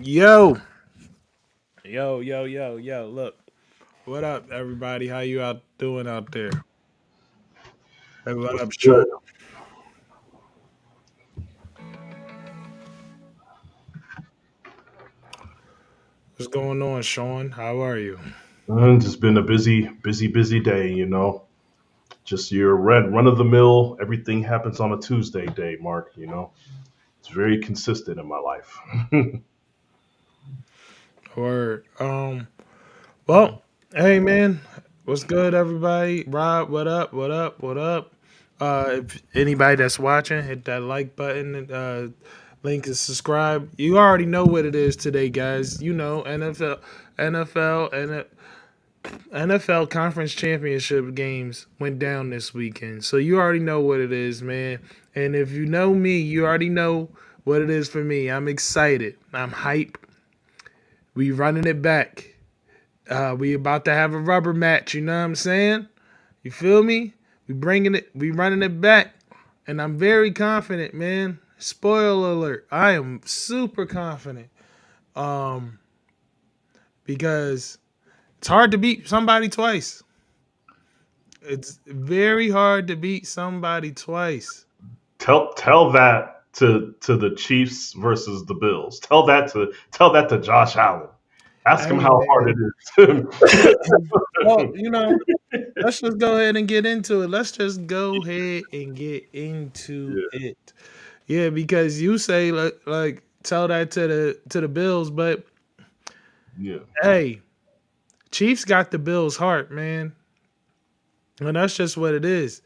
Yo, yo. Look, what up, everybody? How you out doing out there? Hey, what What's up, Sean? good? What's going on, Sean? How are you? Just been a busy day. Just your run of the mill. Everything happens on a Tuesday day, Mark. It's very consistent in my life. Or well, hey man, what's good, everybody? Rob, what up? What up? If anybody that's watching, hit that like button. Link and subscribe. You already know what it is today, guys. You know NFL, and NFL conference championship games went down this weekend. So you already know what it is, man. And if you know me, you already know what it is for me. I'm excited. I'm hype. We running it back. We about to have a rubber match, you know what I'm saying? You feel me? We running it back. And I'm very confident, man. Spoiler alert. I am super confident. Um, because it's hard to beat somebody twice. It's very hard to beat somebody twice. Tell that to the Chiefs versus the Bills. Tell that to Josh Allen. Ask him Hey how hard man. it is. Well, let's just go ahead and get into it. Let's just go ahead and get into yeah, it. Yeah, because you say like tell that to the Bills, but yeah. hey, Chiefs got the Bills' heart, man, and that's just what it is.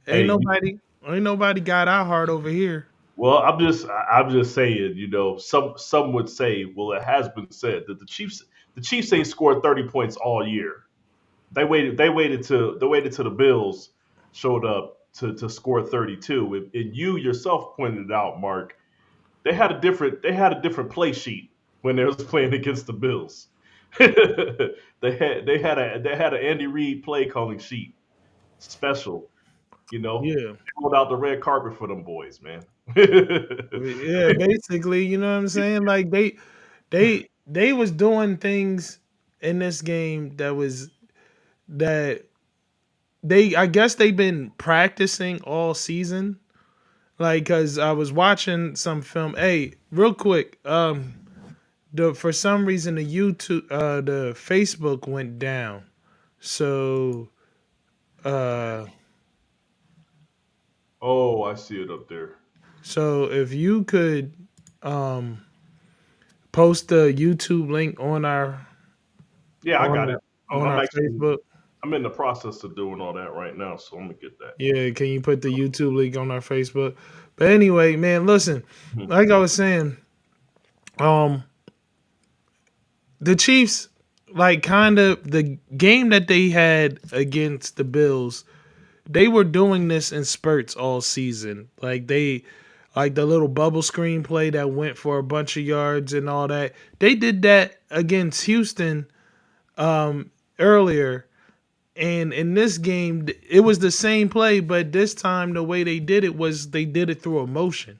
Ain't Hey, nobody, ain't nobody got our heart over here. well, I'm just saying. Some would say, well, it has been said that the Chiefs ain't scored 30 points all year. They waited till the Bills showed up to score 32. And you yourself pointed out, Mark, they had a different play sheet when they was playing against the Bills. They had an Andy Reid play calling sheet special. Yeah, They rolled out the red carpet for them boys, man. yeah. Basically, you know what I'm saying? Like they was doing things in this game that they I guess they've been practicing all season. Like, cause I was watching some film. Hey, real quick, the for some reason the Facebook went down. So, uh, Oh, I see it up there. so if you could, um, post the YouTube link Yeah, I on got the it. I'm, on I'm our actually Facebook. I'm in the process of doing all that right now, so I'm gonna get that. Yeah, can you put the YouTube link on our Facebook? But anyway, man, listen, Mhm. like I was saying, um, the Chiefs, like kind of the game that they had against the Bills, they were doing this in spurts all season. Like the little bubble screen play that went for a bunch of yards and all that. They did that against Houston earlier. And in this game, it was the same play, but this time the way they did it was they did it through emotion.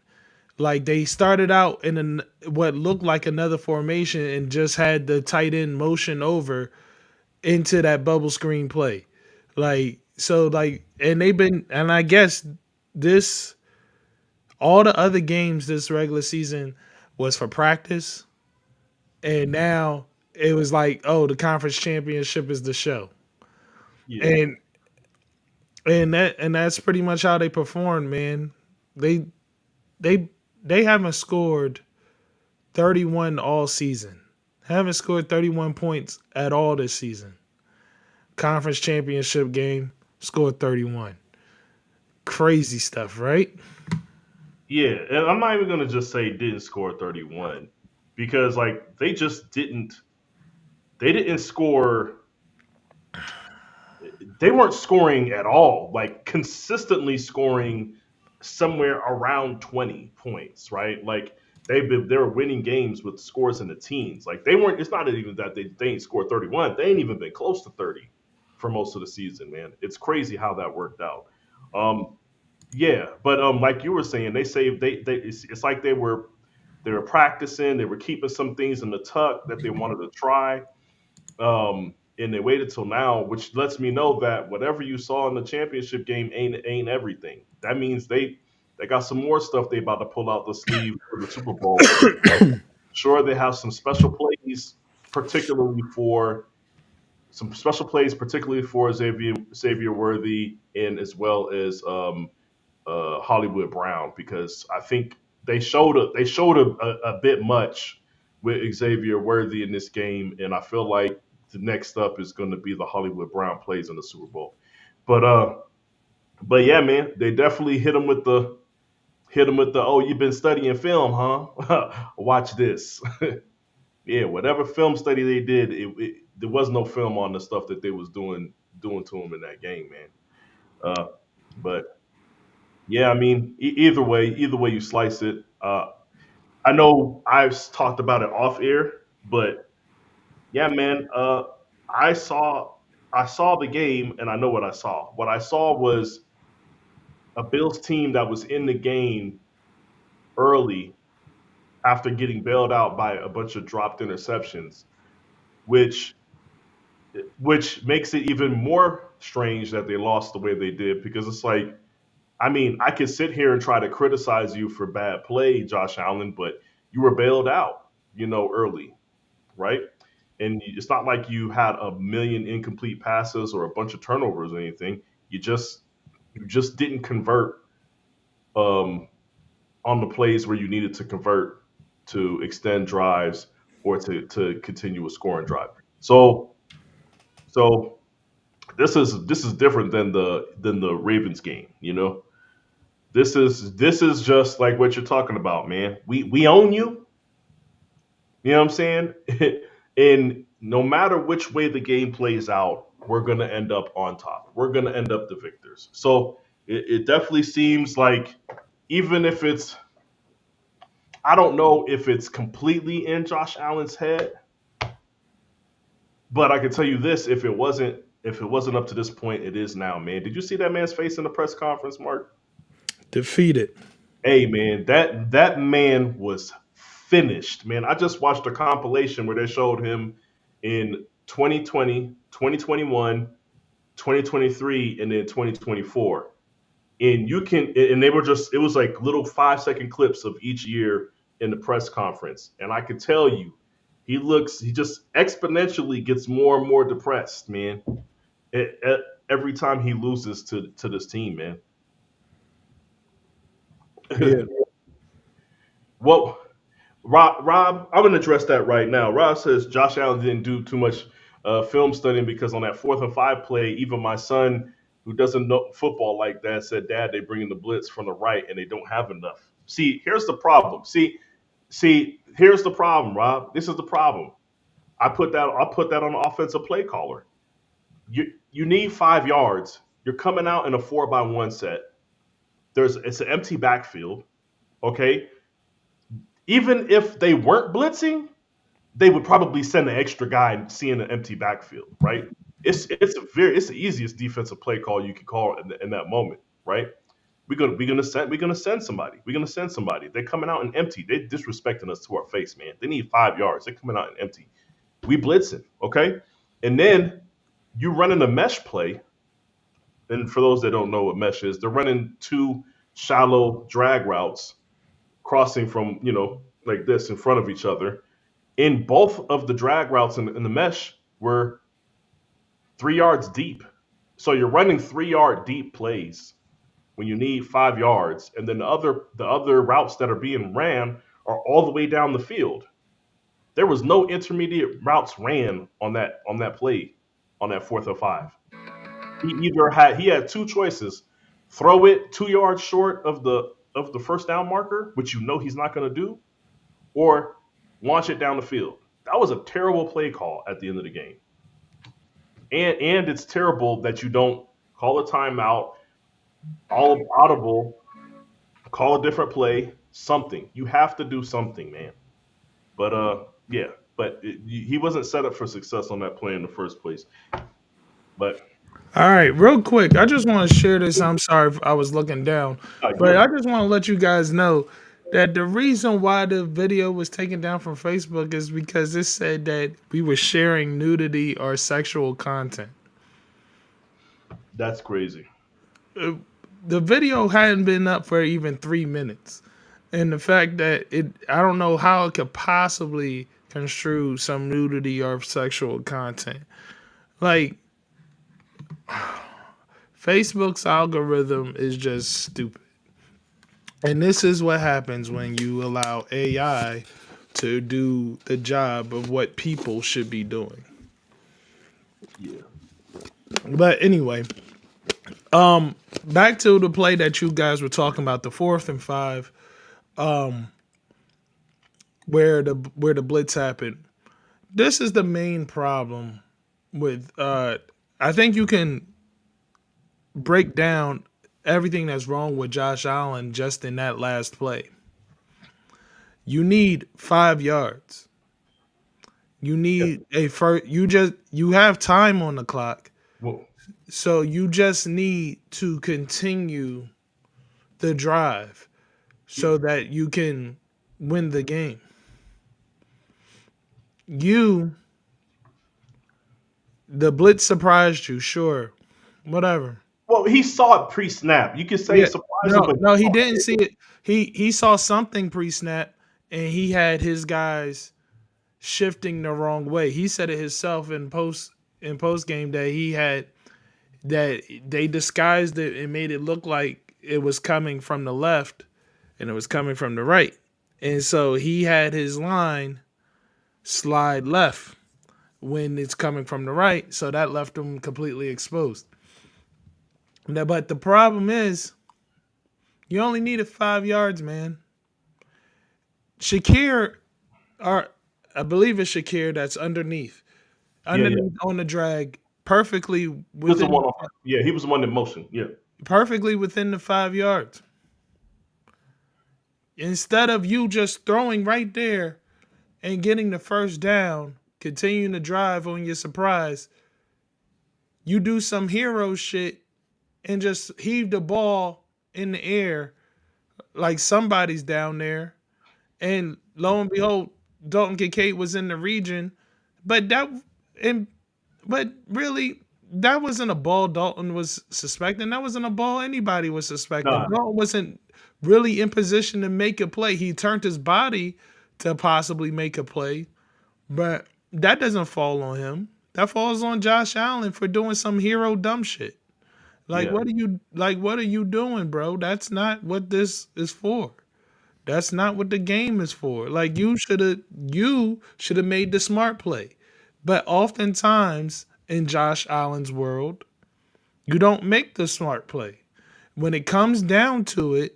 Like they started out in what looked like another formation and just had the tight end motion over into that bubble screen play. And they've been, and I guess this, all the other games this regular season was for practice. And now it was like, oh, the conference championship is the show. Yeah, And, that's pretty much how they performed, man. They, they, they haven't scored 31 all season. Haven't scored 31 points at all this season. Conference championship game, scored 31. Crazy stuff, right? yeah, and I'm not even gonna just say didn't score 31 because like they just didn't. They didn't score. They weren't scoring at all. Like consistently scoring somewhere around 20 points, right? Like they were winning games with scores in the teens. Like they weren't. It's not even that they ain't scored 31. They ain't even been close to 30 for most of the season, man. It's crazy how that worked out. Um, Yeah, but like you were saying, they saved. It's like they were. They were practicing. They were keeping some things in the tuck that they wanted to try. And they waited till now, which lets me know that whatever you saw in the championship game ain't everything. That means they got some more stuff they about to pull out the sleeve for the Super Bowl. Sure, they have some special plays, particularly for Xavier Worthy, and as well as Hollywood Brown, because I think they showed a bit much with Xavier Worthy in this game, and I feel like the next up is going to be the Hollywood Brown plays in the Super Bowl. But but yeah, man, they definitely hit him with the oh, you've been studying film, huh? Watch this. Yeah, whatever film study they did, there was no film on the stuff that they was doing to him in that game, man. Uh, but yeah, I mean, either way you slice it. I know I've talked about it off air, but yeah, man. I saw I saw the game, and I know what I saw. What I saw was a Bills team that was in the game early after getting bailed out by a bunch of dropped interceptions, which which makes it even more strange that they lost the way they did, because it's like, I mean, I could sit here and try to criticize you for bad play, Josh Allen, but you were bailed out, early, right? And it's not like you had a million incomplete passes or a bunch of turnovers or anything. You just didn't convert um, on the plays where you needed to convert to extend drives or to continue a scoring drive. So this is different than the Ravens game. This is just like what you're talking about, man. We own you. You know what I'm saying? And no matter which way the game plays out, we're gonna end up on top. We're gonna end up the victors. So it definitely seems like, even if it's, I don't know if it's completely in Josh Allen's head, but I can tell you this: if it wasn't up to this point, it is now, man. Did you see that man's face in the press conference, Mark? Defeated. Hey, man, that man was finished, man. I just watched a compilation where they showed him in 2020, 2021, 2023, and then 2024. And they were just, it was like little 5-second clips of each year in the press conference. And I could tell you, he just exponentially gets more and more depressed, man. Every time he loses to this team, man. Yeah. Well, Rob, I'm going to address that right now. Rob says Josh Allen didn't do too much film studying, because on that 4th and 5 play, even my son, who doesn't know football like that, said, "Dad, they bring in the blitz from the right and they don't have enough." See, here's the problem. Here's the problem, Rob. This is the problem. I put that on the offensive play caller. You need 5 yards. You're coming out in a 4-by-1 set. It's an empty backfield. Okay, even if they weren't blitzing, they would probably send an extra guy seeing an empty backfield, right? It's the easiest defensive play call you can call in that moment, right? We're gonna send somebody. We're gonna send somebody. They're coming out and empty. They're disrespecting us to our face, man. They need 5 yards. They're coming out and empty. We blitzing, okay? And then you running a mesh play. And for those that don't know what mesh is, they're running two shallow drag routes crossing from, like this in front of each other. In both of the drag routes in the mesh were 3 yards deep. So you're running 3 yard deep plays when you need 5 yards, and then the other routes that are being ran are all the way down the field. There was no intermediate routes ran on that play, on that 4th and 5. He had two choices: throw it 2 yards short of the first down marker, which he's not going to do, or launch it down the field. That was a terrible play call at the end of the game. And it's terrible that you don't call a timeout, all audible, call a different play, something. You have to do something, man. But yeah, but he wasn't set up for success on that play in the first place. But All right, real quick, I just want to share this. I'm sorry if I was looking down, but good. I just want to let you guys know. that the reason why the video was taken down from Facebook is because it said that we were sharing nudity or sexual content. That's crazy. Uh, The video hadn't been up for even 3 minutes. And the fact that I don't know how it could possibly construe some nudity or sexual content. Like, Facebook's algorithm is just stupid. And this is what happens when you allow AI to do the job of what people should be doing. Yeah. But anyway, back to the play that you guys were talking about, the 4th and 5, where the blitz happened. This is the main problem with I think you can break down everything that's wrong with Josh Allen just in that last play. You need 5 yards. You Yeah. need a first. You have time on the clock, Well, so you just need to continue the drive so that you can win the game. You The blitz surprised you, sure, whatever. well, he saw it pre-snap. You could say Yeah, surprise him, no, but he no, he saw didn't it. see it. He saw something pre-snap, and he had his guys shifting the wrong way. He said it himself in post game that he had that they disguised it and made it look like it was coming from the left and it was coming from the right. And so he had his line slide left when it's coming from the right, so that left him completely exposed. Now, but the problem is, you only needed 5 yards, man. Shakir, or I believe it's Shakir that's Yeah, yeah. underneath on the drag, perfectly He was the within one on. Yeah, he was the one in motion. Yeah, perfectly within the 5 yards. Instead of you just throwing right there and getting the first down, continuing to drive on your surprise, you do some hero shit and just heave the ball in the air like somebody's down there. And lo and behold, Dalton Kincaid was in the region, but and but really that wasn't a ball Dalton was suspecting. That wasn't a ball anybody was suspecting. nah, Dalton wasn't really in position to make a play. He turned his body to possibly make a play, but that doesn't fall on him. That falls on Josh Allen for doing some hero dumb shit. Like yeah, what are you doing, bro? That's not what this is for. That's not what the game is for. Like you should have made the smart play. But oftentimes in Josh Allen's world, you don't make the smart play. When it comes down to it,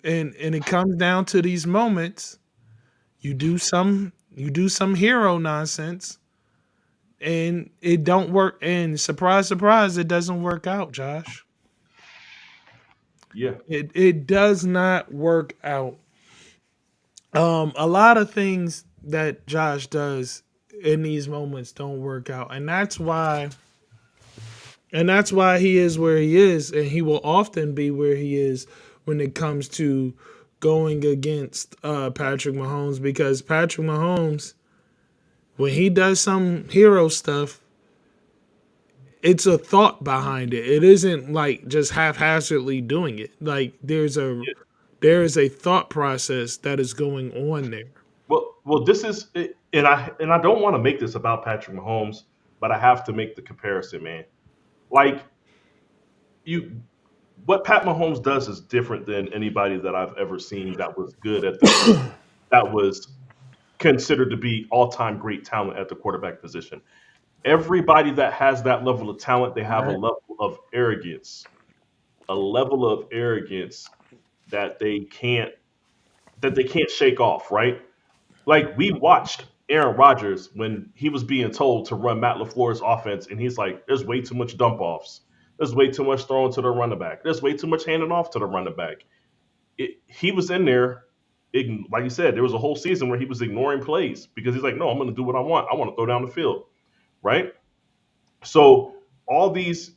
and it comes down to these moments, you do some hero nonsense and it don't work, and surprise surprise it doesn't work out, Josh. yeah, It does not work out. A lot of things that Josh does in these moments don't work out, and that's why he is where he is, and he will often be where he is when it comes to going against Patrick Mahomes, because Patrick Mahomes, when he does some hero stuff, it's a thought behind it. It isn't like just haphazardly doing it. Like yeah. there is a thought process that is going on there. Well, this is, and I don't want to make this about Patrick Mahomes, but I have to make the comparison, man. Like you, what Pat Mahomes does is different than anybody that I've ever seen that was good at the that was considered to be all-time great talent at the quarterback position. Everybody that has that level of talent, they have a level of arrogance that they can't that they can't shake off, right? Like we watched Aaron Rodgers when he was being told to run Matt LaFleur's offense, and he's like, "There's way too much dump offs. There's way too much throwing to the running back. There's way too much handing off to the running back." He was in there, like you said, there was a whole season where he was ignoring plays because he's like, "No, I'm going to do what I want. I want to throw down the field." Right? So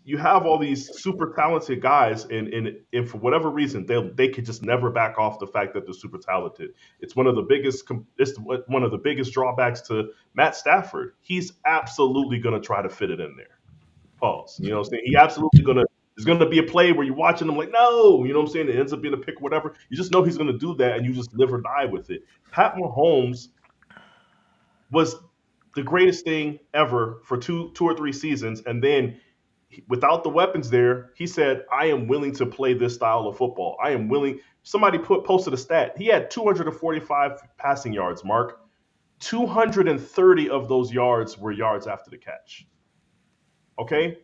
you have all these super talented guys, and for whatever reason they could just never back off the fact that they're super talented. It's one of the biggest drawbacks to Matt Stafford. He's absolutely going to try to fit it in there. Pause. You know what I'm saying? He absolutely gonna There's gonna be a play where you're watching him like, no, you know what I'm saying? It ends up being a pick or whatever. You just know he's gonna do that and you just live or die with it. Pat Mahomes was the greatest thing ever for two or three seasons, and then without the weapons there, he said, I am willing to play this style of football. I am willing. Somebody posted a stat. He had 245 passing yards, Mark. 230 of those yards were yards after the catch. Okay?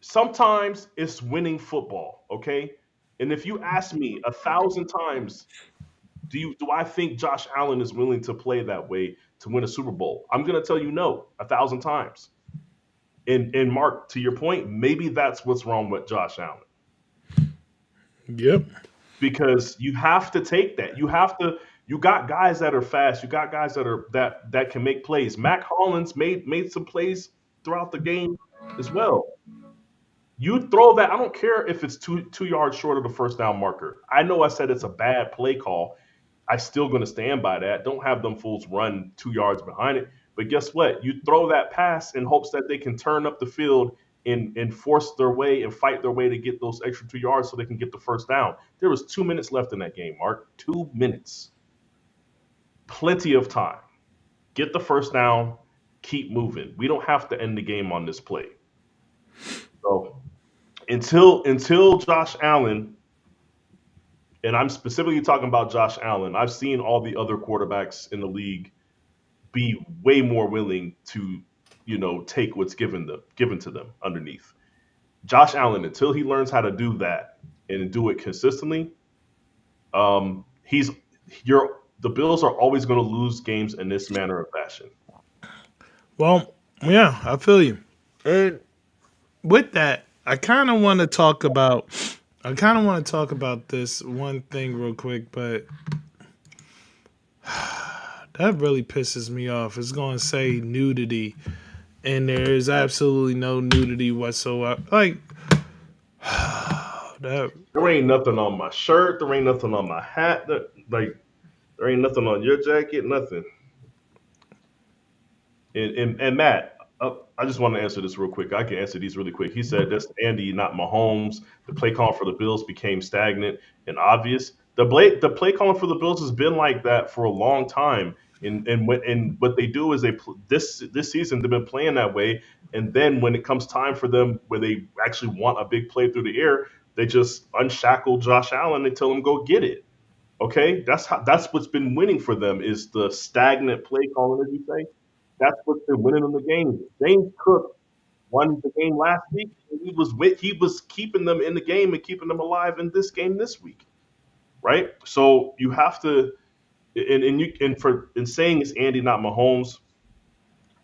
Sometimes it's winning football, okay? And if you ask me 1,000 times, do I think Josh Allen is willing to play that way to win a Super Bowl? I'm gonna tell you no 1,000 times. And Mark, to your point, maybe that's what's wrong with Josh Allen Yep. because you have to take that. You have to. You got guys that are fast. You got guys that can make plays. Mac Hollins made some plays throughout the game as well. You throw that. I don't care if it's two yards short of the first down marker. I know I said it's a bad play call. I still going to stand by that. Don't have them fools run 2 yards behind it. But guess what? You throw that pass in hopes that they can turn up the field and force their way and fight their way to get those extra 2 yards so they can get the first down. There was 2 minutes left in that game, Mark. 2 minutes. Plenty of time. Get the first down. Keep moving. We don't have to end the game on this play. So until Josh Allen, and I'm specifically talking about Josh Allen, I've seen all the other quarterbacks in the league be way more willing to, take what's given to them underneath. Josh Allen, until he learns how to do that and do it consistently, he's the Bills are always going to lose games in this manner of fashion. Well, yeah, I feel you. And with that, I kind of want to talk about this one thing real quick, but that really pisses me off. It's going to say nudity, and there is absolutely no nudity whatsoever. Like that. There ain't nothing on my shirt. There ain't nothing on my hat. There ain't nothing on your jacket. Nothing. And Matt, I just want to answer this real quick. I can answer these really quick. He said that's Andy, not Mahomes. The play calling for the Bills became stagnant and obvious. The play calling for the Bills has been like that for a long time. And what they do is this season they've been playing that way. And then when it comes time for them where they actually want a big play through the air, they just unshackle Josh Allen and tell him go get it. Okay, that's what's been winning for them is the stagnant play calling, as you say. That's what's been winning them the game. James Cook won the game last week. And he was keeping them in the game and keeping them alive in this game this week, right? So you have to, and saying it's Andy not Mahomes.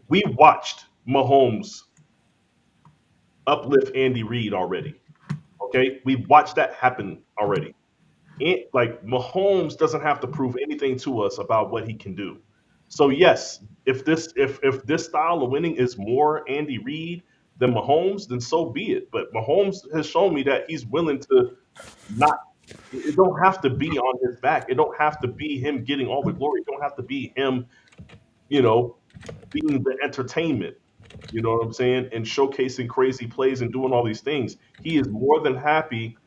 We watched Mahomes uplift Andy Reid already. Okay, we've watched that happen already. Like Mahomes doesn't have to prove anything to us about what he can do. So yes, if this style of winning is more Andy Reid than Mahomes, then so be it. But Mahomes has shown me that he's willing to not. It don't have to be on his back. It don't have to be him getting all the glory. It don't have to be him, you know, being the entertainment. You know what I'm saying? And showcasing crazy plays and doing all these things. He is more than happy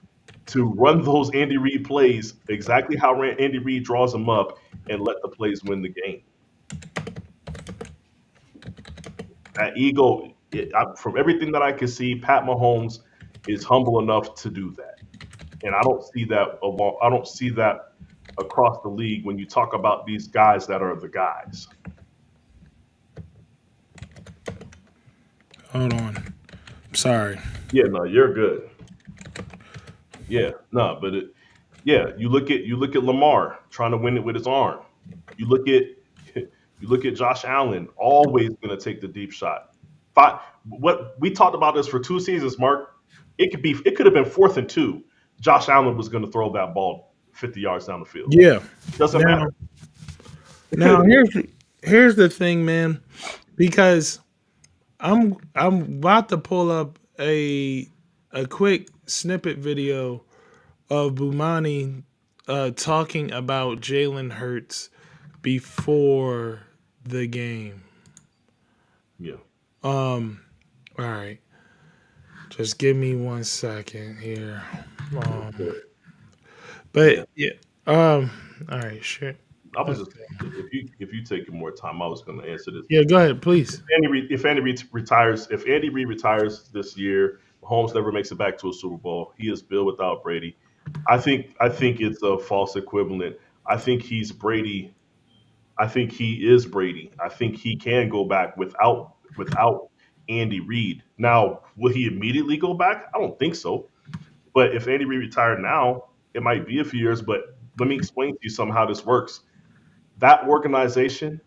to run those Andy Reid plays exactly how Andy Reid draws them up and let the plays win the game. That ego, from everything that I can see, Pat Mahomes is humble enough to do that, and I don't see that along. I don't see that across the league when you talk about these guys that are the guys. Hold on. I'm sorry. Yeah, no, you're good. Yeah, no, but yeah, you look at Lamar trying to win it with his arm. You look at you look at Josh Allen always going to take the deep shot. What we talked about this for 2 seasons, Mark. It could have been 4th and 2. Josh Allen was going to throw that ball 50 yards down the field. Yeah. Doesn't Now, matter. now here's the thing, man. Because I'm about to pull up a quick snippet video of Bumani talking about Jalen Hurts before the game. Yeah. All right, just give me 1 second here. Yeah. But yeah, all right, sure. I was just if you take more time, I was going to answer this. Yeah, go ahead, please. If Andy Reid retires, if Andy Reid retires this year, Mahomes never makes it back to a Super Bowl. He is Bill without Brady. I think it's a false equivalent. I think he's Brady. I think he is Brady. I think he can go back without Andy Reid. Now, will he immediately go back? I don't think so. But if Andy Reid retired now, it might be a few years. But let me explain to you somehow how this works. That organization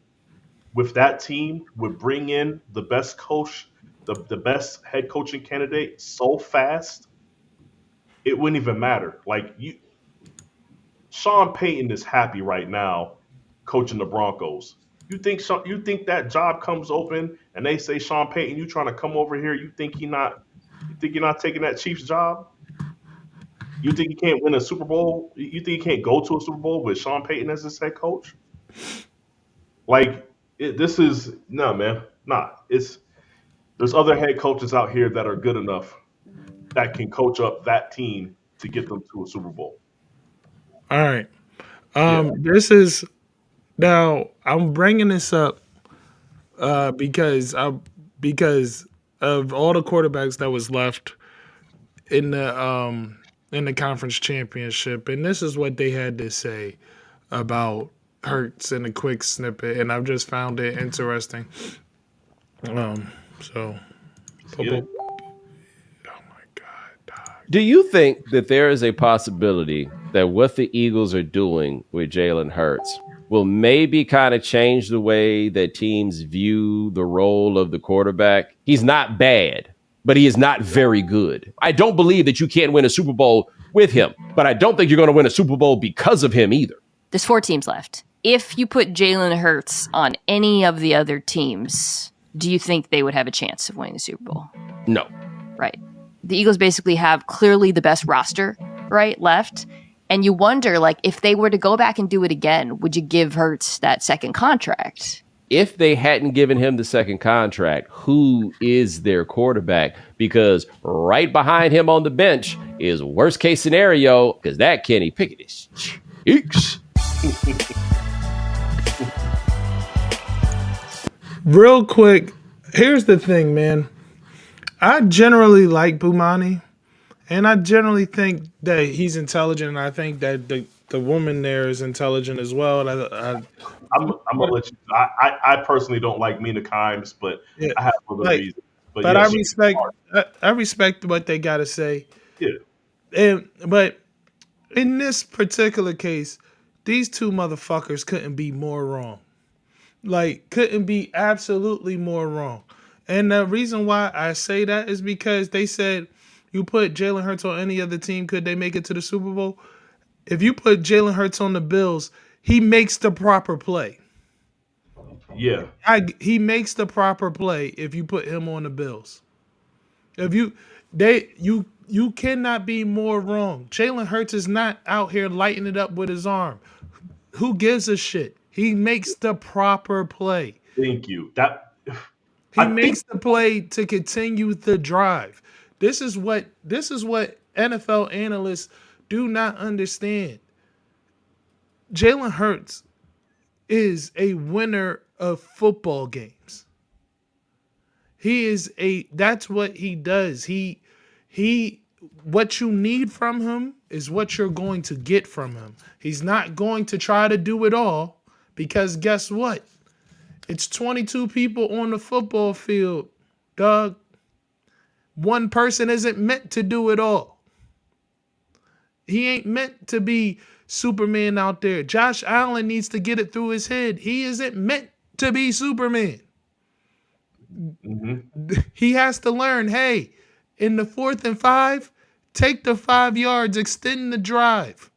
with that team would bring in the best coach, the best head coaching candidate so fast, it wouldn't even matter. Like Sean Payton is happy right now coaching the Broncos. You think that job comes open and they say Sean Payton, you trying to come over here? You think you're not taking that Chiefs job? You think you can't win a Super Bowl? You think you can't go to a Super Bowl with Sean Payton as his head coach? Like this is no man, nah. It's there's other head coaches out here that are good enough that can coach up that team to get them to a Super Bowl. All right. Yeah, This is now I'm bringing this up because of all the quarterbacks that was left in the conference championship, and this is what they had to say about Hurts in a quick snippet, and I've just found it interesting. So, let's oh get it. my god, dog. Do you think that there is a possibility that what the Eagles are doing with Jalen Hurts will maybe kind of change the way that teams view the role of the quarterback? He's not bad, but he is not very good. I don't believe that you can't win a Super Bowl with him, but I don't think you're going to win a Super Bowl because of him either. There's 4 teams left. If you put Jalen Hurts on any of the other teams, do you think they would have a chance of winning the Super Bowl? No. Right. The Eagles basically have clearly the best roster, right, left. And you wonder, like, if they were to go back and do it again, would you give Hurts that second contract? If they hadn't given him the second contract, who is their quarterback? Because right behind him on the bench is worst case scenario, because that Kenny Pickett is cheeks. Real quick, here's the thing, man. I generally like Bumani, and I generally think that he's intelligent, and I think that the woman there is intelligent as well. And I'm gonna let you. I personally don't like Mina Kimes, but yeah, I have other like, reasons. But but yeah, I she's respect smart. I respect what they gotta say. Yeah, But in this particular case, these two motherfuckers couldn't be more wrong. Like, couldn't be absolutely more wrong. And the reason why I say that is because they said you put Jalen Hurts on any other team, could they make it to the Super Bowl? If you put Jalen Hurts on the Bills, he makes the proper play. yeah. He makes the proper play if you put him on the Bills. If you cannot be more wrong. Jalen Hurts is not out here lighting it up with his arm. Who gives a shit? He makes the proper play. Thank you. That He I think makes the play to continue the drive. This is what NFL analysts do not understand. Jalen Hurts is a winner of football games. That's what he does. He what you need from him is what you're going to get from him. He's not going to try to do it all because guess what? It's 22 people on the football field, dog. One person isn't meant to do it all. He ain't meant to be Superman out there. Josh Allen needs to get it through his head. He isn't meant to be Superman. He has to learn, hey, in the 4th and 5, take the 5 yards, extend the drive.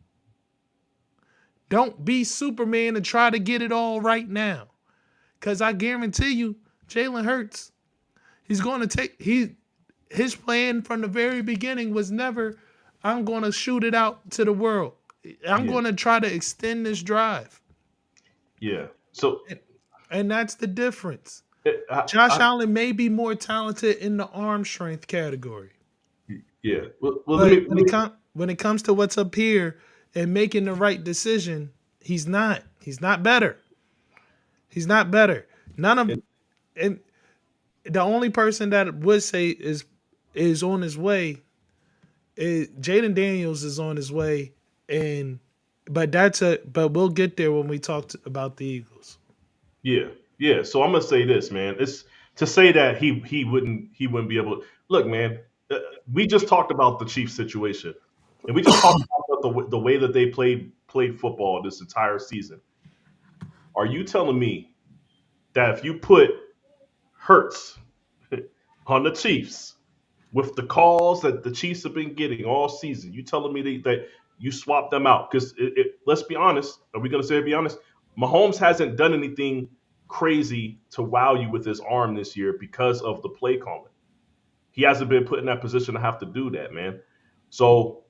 Don't be Superman and try to get it all right now. Because I guarantee you, Jalen Hurts, He's going to take his plan from the very beginning was never, I'm going to shoot it out to the world. I'm Yeah, going to try to extend this drive. yeah. So And that's the difference. it, Josh Allen may be more talented in the arm strength category, yeah. Well, let but me, let me. when it comes to what's up here and making the right decision, he's not. He's not better. He's not better. None of and the only person that would say is on his way is Jaden Daniels is on his way, and but we'll get there when we about the Eagles. Yeah, yeah. So I'm gonna say this, man. It's to say that he wouldn't be able to look, man. uh, We just talked about the Chiefs situation, and we just talked about the way that they played football this entire season. Are you telling me that if you put Hurts on the Chiefs with the calls that the Chiefs have been getting all season, you telling me that you swap them out? Because let's be honest. Are we gonna say be honest? Mahomes hasn't done anything crazy to wow you with his arm this year because of the play calling. He hasn't been put in that position to have to do that, man. So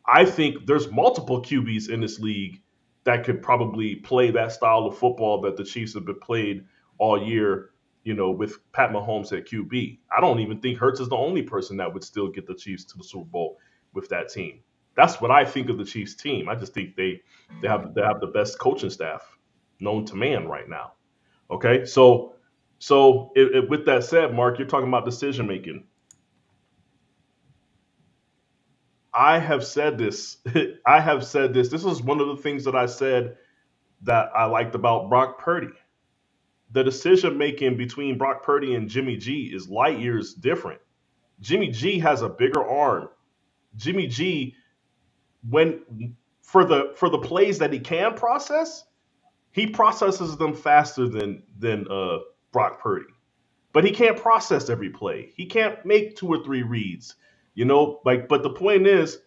I think there's multiple QBs in this league that could probably play that style of football that the Chiefs have been played all year, with Pat Mahomes at QB. I don't even think Hurts is the only person that would still get the Chiefs to the Super Bowl with that team. That's what I think of the Chiefs team. I just think they have the best coaching staff known to man right now. Okay, so with that said, Mark, you're talking about decision making. I have said this. I have said this. This is one of the things that I said that I liked about Brock Purdy. The decision making between Brock Purdy and Jimmy G is light years different. Jimmy G has a bigger arm. Jimmy G, when for the plays that he can process, he processes them faster than Brock Purdy. But he can't process every play. He can't make two or three reads. But the point is,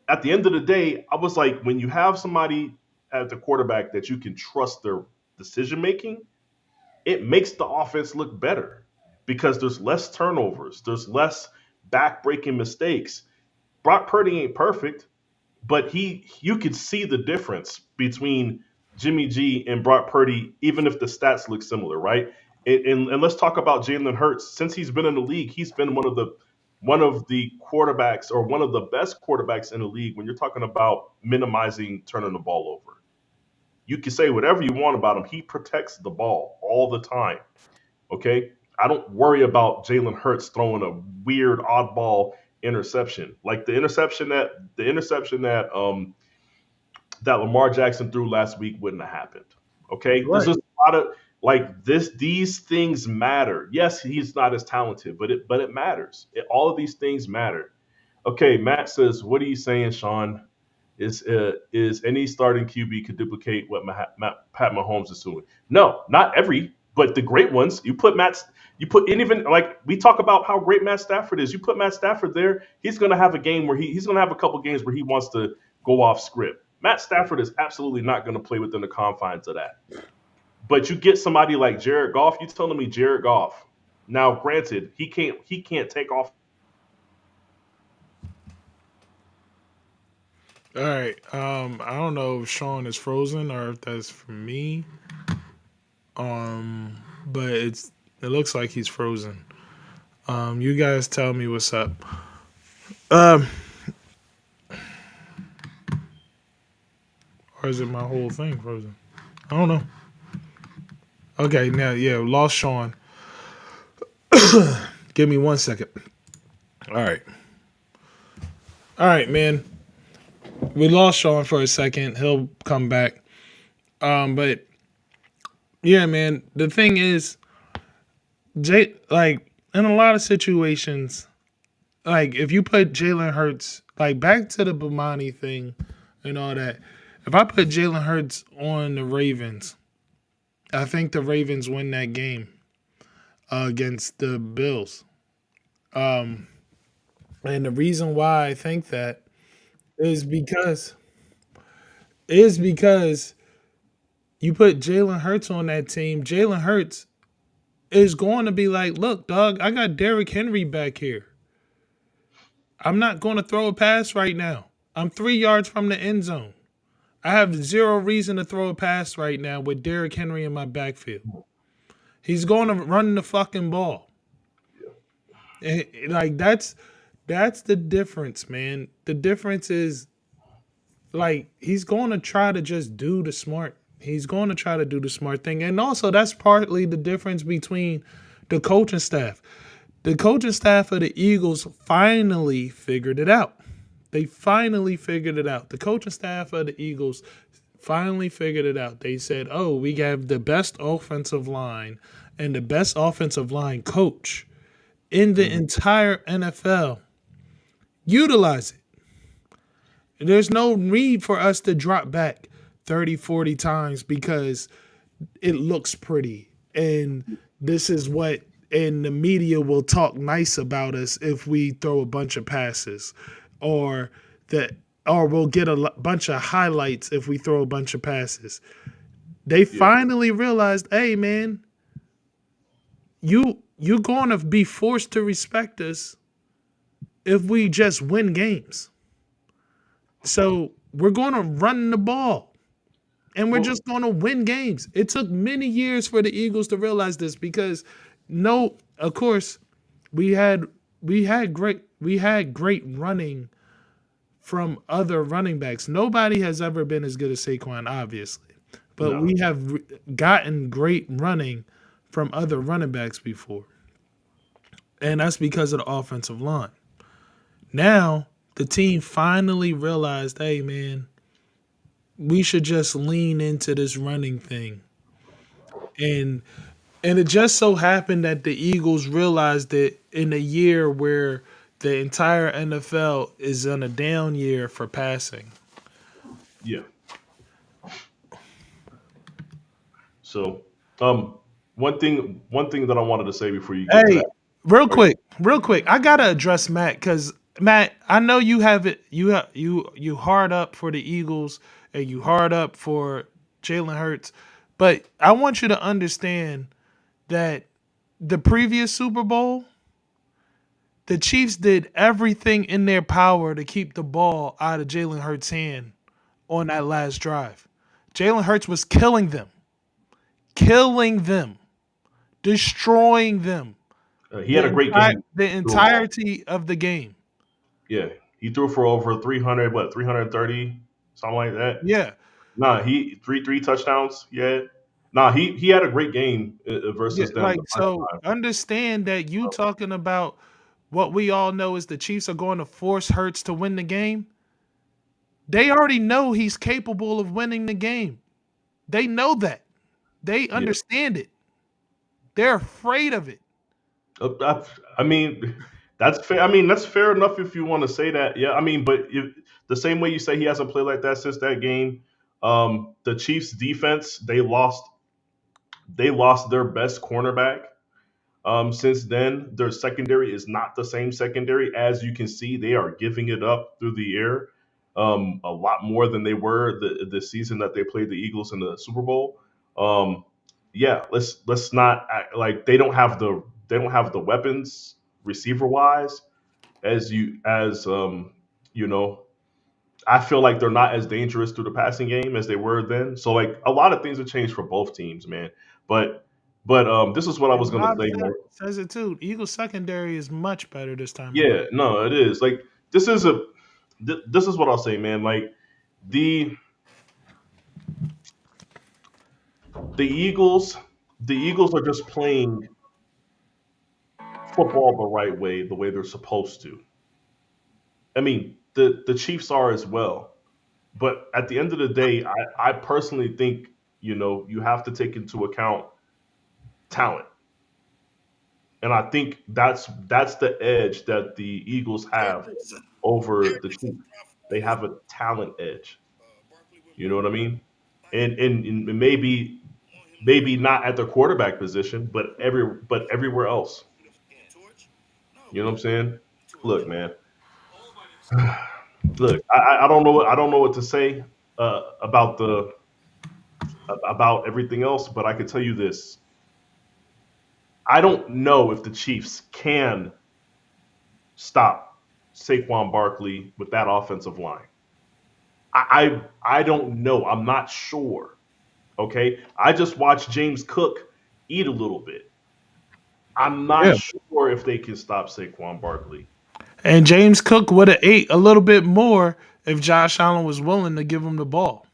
at the end of the day, I was like, when you have somebody at the quarterback that you can trust their decision making, it makes the offense look better because there's less turnovers, there's less back-breaking mistakes. Brock Purdy ain't perfect, but you could see the difference between Jimmy G and Brock Purdy, even if the stats look similar, right? And let's talk about Jalen Hurts. Since he's been in the league, he's been one of the quarterbacks or one of the best quarterbacks in the league when you're talking about minimizing turning the ball over. You can say whatever you want about him. He protects the ball all the time. Okay. I don't worry about Jalen Hurts throwing a weird oddball interception. Like the interception that Lamar Jackson threw last week wouldn't have happened. Okay. There's Right. just a lot of like this, these things matter. Yes, he's not as talented, but it matters. All of these things matter. Okay, Matt says, "What are you saying, Sean? Is any starting QB could duplicate what Pat Mahomes is doing? No, not every, but the great ones. And even like we talk about how great Matt Stafford is. You put Matt Stafford there, he's going to have a game where he's going to have a couple games where he wants to go off script. Matt Stafford is absolutely not going to play within the confines of that. But you get somebody like Jared Goff. You telling me Jared Goff? Now, granted, he can't take off. All right. I don't know if Sean is frozen or if that's for me. But it looks like he's frozen. You guys tell me what's up. Um, or is it my whole thing frozen? I don't know. Okay, now yeah, lost Sean. Give me 1 second. All right. All right, man. We lost Sean for a second. He'll come back. But yeah, man. The thing is, like in a lot of situations, like if you put Jalen Hurts, like back to the Bomani thing and all that. If I put Jalen Hurts on the Ravens, I think the Ravens win that game against the Bills. And the reason why I think that is because you put Jalen Hurts on that team. Jalen Hurts is going to be like, look, dog, I got Derrick Henry back here. I'm not going to throw a pass right now. I'm 3 yards from the end zone. I have zero reason to throw a pass right now with Derrick Henry in my backfield. He's going to run the fucking ball. Like that's the difference, man. The difference is like he's going to try to just do the smart. He's going to try to do the smart thing, and also that's partly the difference between the coaching staff. The coaching staff of the Eagles finally figured it out. They finally figured it out. The coaching staff of the Eagles finally figured it out. They said, "Oh, we have the best offensive line and the best offensive line coach in the entire NFL. Utilize it. There's no need for us to drop back 30, 40 times because it looks pretty. And this is what, and the media will talk nice about us if we throw a bunch of passes, or we'll get a bunch of highlights if we throw a bunch of passes." They finally realized, hey man, you're going to be forced to respect us if we just win games. So we're going to run the ball and we're just going to win games. It took many years for the Eagles to realize this because of course we had great running from other running backs. Nobody has ever been as good as Saquon, obviously, but we have gotten great running from other running backs before. And that's because of the offensive line. Now, the team finally realized, hey, man, we should just lean into this running thing. And it just so happened that the Eagles realized it in a year where the entire NFL is on a down year for passing. Yeah. So, one thing that I wanted to say before you get to that. Real quick, I gotta address Matt because Matt, I know you have it. You hard up for the Eagles and you hard up for Jalen Hurts, but I want you to understand that the previous Super Bowl, the Chiefs did everything in their power to keep the ball out of Jalen Hurts' hand on that last drive. Jalen Hurts was killing them, destroying them. He had a great game. The entirety of the game. Yeah, he threw for over 330, something like that. Yeah. Nah, he three touchdowns. Yeah. Nah, he had a great game versus them. Like, so understand that you talking about what we all know is the Chiefs are going to force Hurts to win the game. They already know he's capable of winning the game. They know that. They understand it. They're afraid of it. I mean, that's fair. I mean, that's fair enough if you want to say that. Yeah, I mean, but the same way you say he hasn't played like that since that game, the Chiefs' defense, they lost their best cornerback. Since then, their secondary is not the same secondary. As you can see, they are giving it up through the air a lot more than they were the season that they played the Eagles in the Super Bowl. Yeah, let's not act like they don't have the weapons receiver wise as you know. I feel like they're not as dangerous through the passing game as they were then. So like a lot of things have changed for both teams, man. But this is what I was going to say. Says it too. Eagles secondary is much better this time. Yeah, no, it is. Like this is what I'll say, man. Like the Eagles are just playing football the right way, the way they're supposed to. I mean, the Chiefs are as well. But at the end of the day, I personally think, you have to take into account talent. And I think that's the edge that the Eagles have over the Chiefs. They have a talent edge. You know what I mean? And maybe not at the quarterback position, but everywhere else. You know what I'm saying? Look, man. Look, I don't know what to say about everything else, but I can tell you this: I don't know if the Chiefs can stop Saquon Barkley with that offensive line. I don't know. I'm not sure. Okay, I just watched James Cook eat a little bit. I'm not Yeah. sure if they can stop Saquon Barkley. And James Cook would have ate a little bit more if Josh Allen was willing to give him the ball.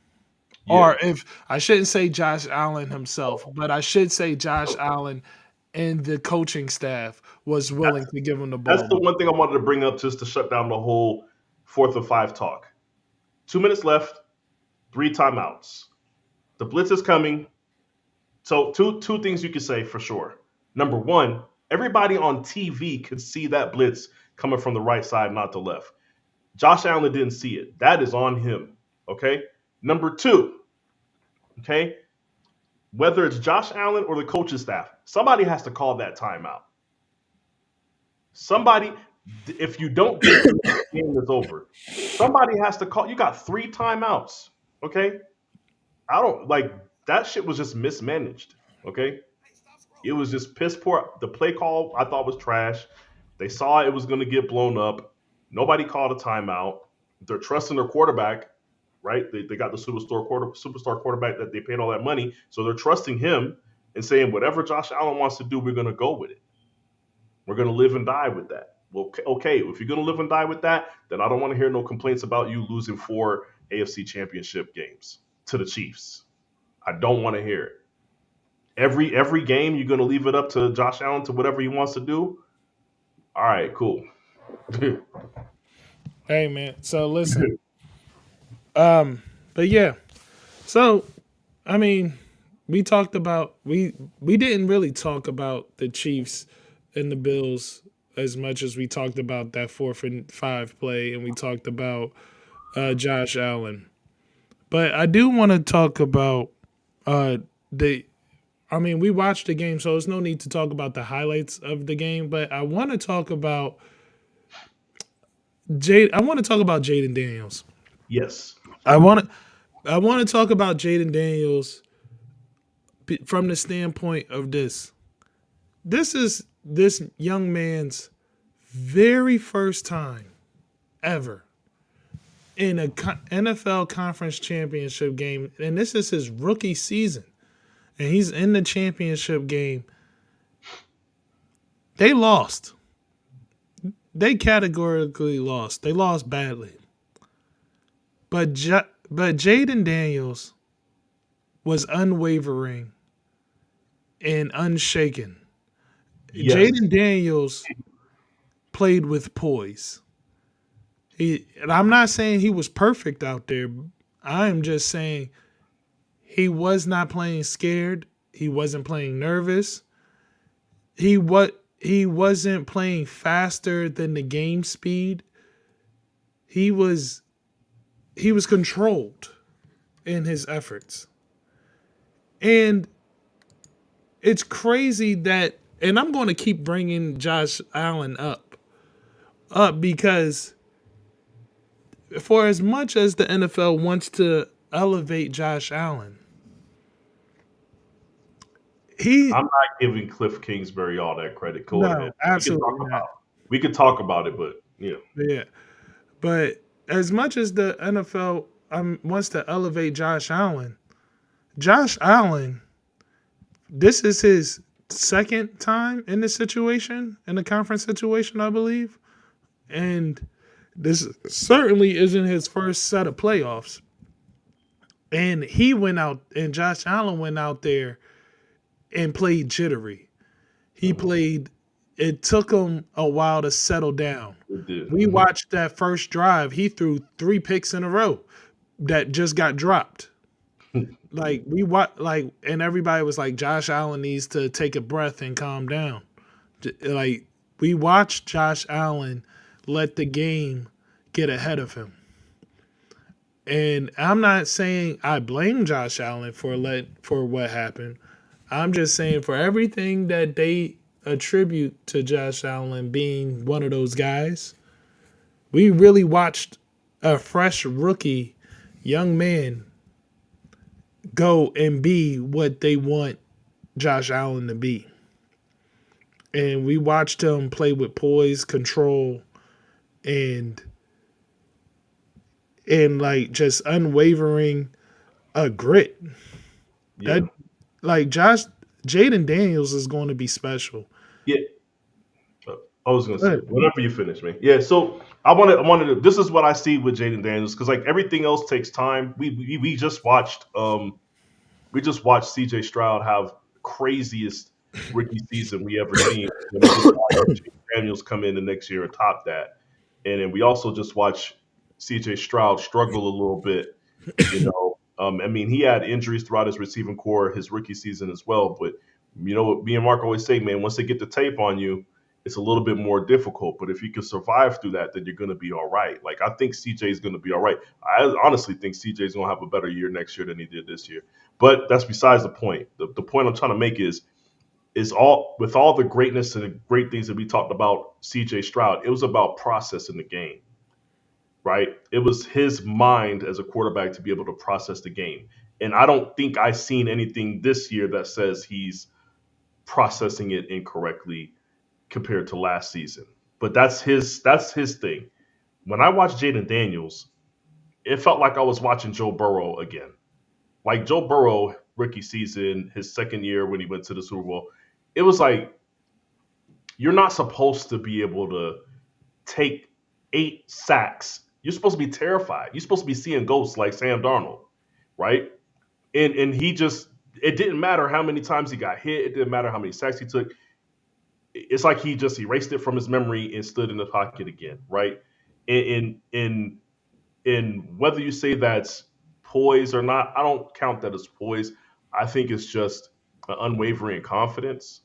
Yeah, Or if I shouldn't say Josh Allen himself, but I should say Josh Allen and the coaching staff was willing to give him the that's ball. the one thing I wanted to bring up just to shut down the whole 4th and 5 talk. 2 minutes left, 3 timeouts. The blitz is coming. So two things you could say for sure. Number one, everybody on TV could see that blitz coming from the right side, not the left. Josh Allen didn't see it. That is on him. Okay. Number two, okay, whether it's Josh Allen or the coaching staff, somebody has to call that timeout. Somebody, if you don't get it, the game is over. Somebody has to call. You got 3 timeouts. Okay. I don't like that shit was just mismanaged. Okay. It was just piss poor. The play call I thought was trash. They saw it was going to get blown up. Nobody called a timeout. They're trusting their quarterback, right? They got the superstar quarterback that they paid all that money, so they're trusting him and saying whatever Josh Allen wants to do, we're going to go with it. We're going to live and die with that. Well, okay, if you're going to live and die with that, then I don't want to hear no complaints about you losing 4 AFC Championship games to the Chiefs. I don't want to hear it. Every game you're going to leave it up to Josh Allen to whatever he wants to do. All right, cool. Hey man, so listen. But yeah. So I mean, we talked about we didn't really talk about the Chiefs and the Bills as much as we talked about that 4th and 5 play, and we talked about Josh Allen. But I do want to talk about the. I mean, we watched the game, so there's no need to talk about the highlights of the game. But I want to talk about I want to talk about Jaden Daniels. Yes. I want to talk about Jaden Daniels from the standpoint of this. This is this young man's very first time ever in a NFL conference championship game, and this is his rookie season, and he's in the championship game. They lost. They categorically lost. They lost badly. But Jaden Daniels was unwavering and unshaken. Yes. Jaden Daniels played with poise. And I'm not saying he was perfect out there. I am just saying he was not playing scared. He wasn't playing nervous. He wasn't playing faster than the game speed. He was controlled in his efforts. And it's crazy that, and I'm going to keep bringing Josh Allen up because for as much as the NFL wants to elevate Josh Allen, I'm not giving Cliff Kingsbury all that credit. Go ahead. Absolutely not. We could talk about it, but Yeah. But as much as the NFL wants to elevate Josh Allen, this is his second time in this situation, in the conference situation, I believe. And this certainly isn't his first set of playoffs. And Josh Allen went out there and played jittery. It took him a while to settle down. We watched that first drive. He threw 3 picks in a row that just got dropped. And everybody was like, Josh Allen needs to take a breath and calm down. Like, we watched Josh Allen let the game get ahead of him. And I'm not saying I blame Josh Allen for what happened. I'm just saying for everything that they attribute to Josh Allen being one of those guys, we really watched a fresh rookie young man go and be what they want Josh Allen to be. and we watched him play with poise, control, and like just unwavering grit. Yeah, That like Jaden Daniels is going to be special. yeah. I was gonna say But whenever you finish, me. Yeah. So I wanted to. This is what I see with Jaden Daniels because like everything else takes time. We just watched C.J. Stroud have craziest rookie season we ever seen. And we just watched Jaden Daniels come in the next year and top that. And then we also just watched C.J. Stroud struggle a little bit. I mean, he had injuries throughout his receiving core his rookie season as well. But you know what me and Mark always say, man, once they get the tape on you, it's a little bit more difficult. But if you can survive through that, then you're going to be all right. Like, I think CJ is going to be all right. I honestly think CJ is going to have a better year next year than he did this year. But that's besides the point. The point I'm trying to make is all with all the greatness and the great things that we talked about CJ Stroud, it was about processing the game, right? It was his mind as a quarterback to be able to process the game. And I don't think I've seen anything this year that says he's processing it incorrectly compared to last season. But that's his thing. When I watched Jaden Daniels, it felt like I was watching Joe Burrow again. Like Joe Burrow rookie season, his second year when he went to the Super Bowl, it was like you're not supposed to be able to take 8 sacks. You're supposed to be terrified. You're supposed to be seeing ghosts like Sam Darnold, right? And he just it didn't matter how many times he got hit. It didn't matter how many sacks he took. It's like he just erased it from his memory and stood in the pocket again, right? In whether you say that's poise or not, I don't count that as poise. I think it's just an unwavering confidence.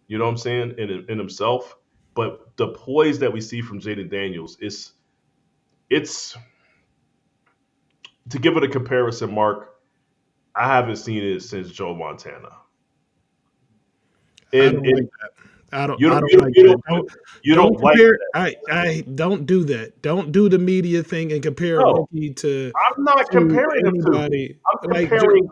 You know what I'm saying in himself. But the poise that we see from Jaden Daniels is it's to give it a comparison, Mark. I haven't seen it since Joe Montana, I and, don't like and that. I don't. you I don't don't you don't like you that. don't Don't you don't don't like compare. that. I don't do that. Don't do the media thing and compare a No, rookie I'm not to comparing them to. anybody. I'm Like comparing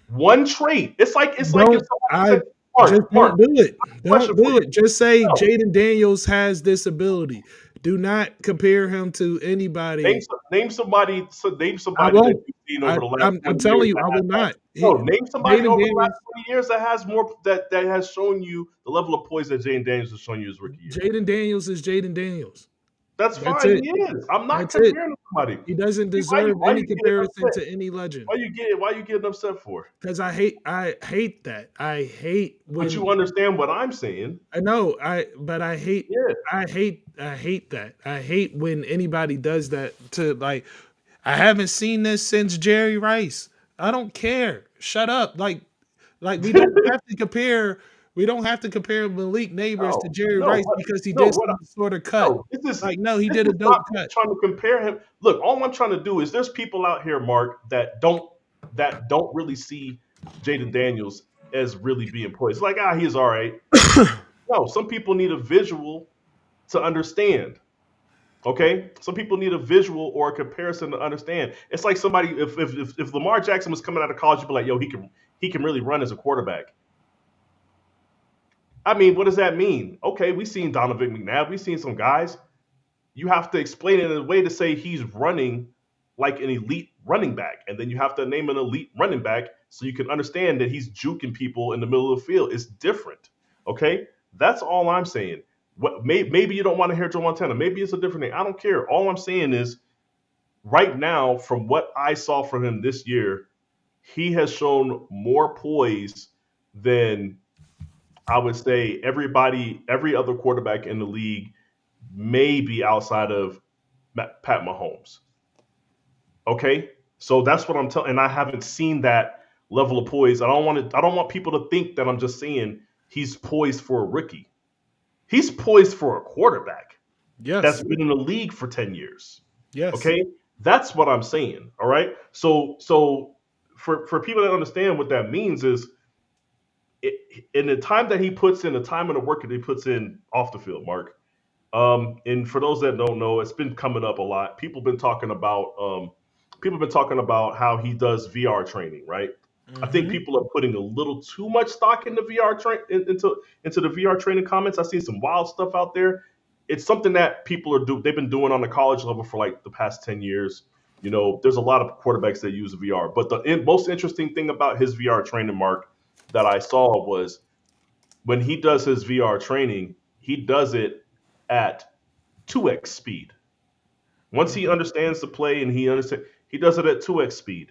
one trait. It's like if don't somebody I said, Mark, just don't do it. question Don't for do you. it. Just say No, Jaden Daniels has this ability. Do not compare him to name anybody. some, name somebody. So name I somebody that won't. you've seen over the last I'm 20 telling years you, that I has will that. not. No, name somebody Jaden over the last Daniels 20 years that has more that has shown you the level of poise that Jane Daniels has shown you his rookie year. Jaden Daniels is Jaden Daniels. That's That's fine. it. He is. I'm not That's it. comparing him to somebody. He doesn't See, why you deserve why any you getting comparison upset? to any legend. Why you getting upset for? Because I hate that. I hate But when you understand what I'm saying. I know but Yeah. I hate that. I hate when anybody does that to like I haven't seen this since Jerry Rice. I don't care. Shut up. Like we don't have to compare Malik Neighbors to No, Jerry no, Rice because he no. did What some sort of cut. No, this is Like no, he this did a is not dope me cut. trying to compare him. Look, all I'm trying to do is there's people out here, Mark, that don't really see Jaden Daniels as really being poised. Like, he's all right. No, some people need a visual to understand. Okay, some people need a visual or a comparison to understand. It's like somebody if Lamar Jackson was coming out of college, you'd be like, yo, he can really run as a quarterback. I mean, what does that mean? Okay, we've seen Donovan McNabb, we've seen some guys. You have to explain it in a way to say he's running like an elite running back. And then you have to name an elite running back so you can understand that he's juking people in the middle of the field. It's different. Okay? That's all I'm saying. Maybe you don't want to hear Joe Montana. Maybe it's a different thing. I don't care. All I'm saying is right now, from what I saw from him this year, he has shown more poise than I would say every other quarterback in the league, maybe outside of Pat Mahomes. Okay, so that's what I'm telling. And I haven't seen that level of poise. I don't want people to think that I'm just saying he's poised for a rookie. He's poised for a quarterback that's Yes. been in the league for 10 years. Yes. Okay, that's what I'm saying. All right. So for people that understand what that means is in the time that he puts in, the time and the work that he puts in off the field, Mark. And for those that don't know, it's been coming up a lot. People been talking about how he does VR training, right? I think people are putting a little too much stock in the into the VR training comments. I've seen some wild stuff out there. It's something that people they've been doing on the college level for like the past 10 years. There's a lot of quarterbacks that use VR, but the most interesting thing about his VR training, Mark, that I saw was when he does his VR training, he does it at 2x speed. Once he understands the play and he does it at 2x speed.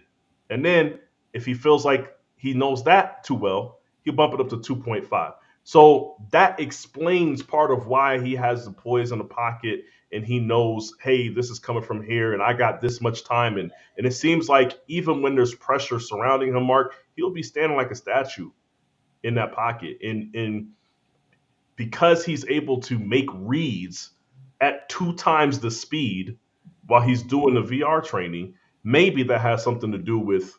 And then if he feels like he knows that too well, he'll bump it up to 2.5. So that explains part of why he has the poise in the pocket and he knows, hey, this is coming from here and I got this much time. And it seems like even when there's pressure surrounding him, Mark, he'll be standing like a statue in that pocket. And because he's able to make reads at 2 times the speed while he's doing the VR training, maybe that has something to do with,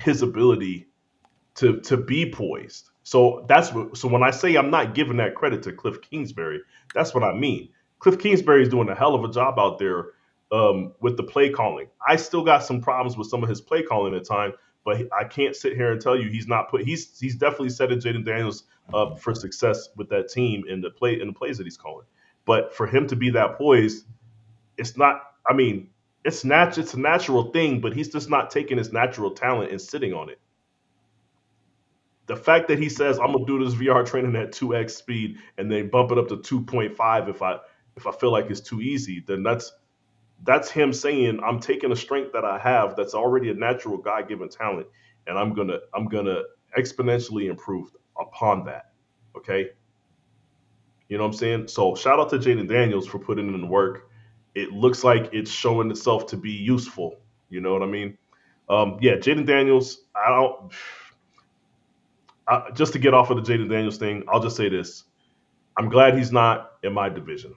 his ability to be poised. So so when I say I'm not giving that credit to Cliff Kingsbury, that's what I mean. Cliff Kingsbury is doing a hell of a job out there with the play calling. I still got some problems with some of his play calling at times, but I can't sit here and tell you he's definitely setting Jaden Daniels up for success with that team in the plays that he's calling. But for him to be that poised, it's not. I mean, it's a natural thing, but he's just not taking his natural talent and sitting on it. The fact that he says I'm gonna do this VR training at 2x speed and then bump it up to 2.5 if I feel like it's too easy, then that's him saying I'm taking a strength that I have that's already a natural God-given talent, and I'm gonna exponentially improve upon that. Okay. You know what I'm saying? So shout out to Jaden Daniels for putting in the work. It looks like it's showing itself to be useful. You know what I mean? Yeah, Jaden Daniels. Just to get off of the Jaden Daniels thing, I'll just say this: I'm glad he's not in my division.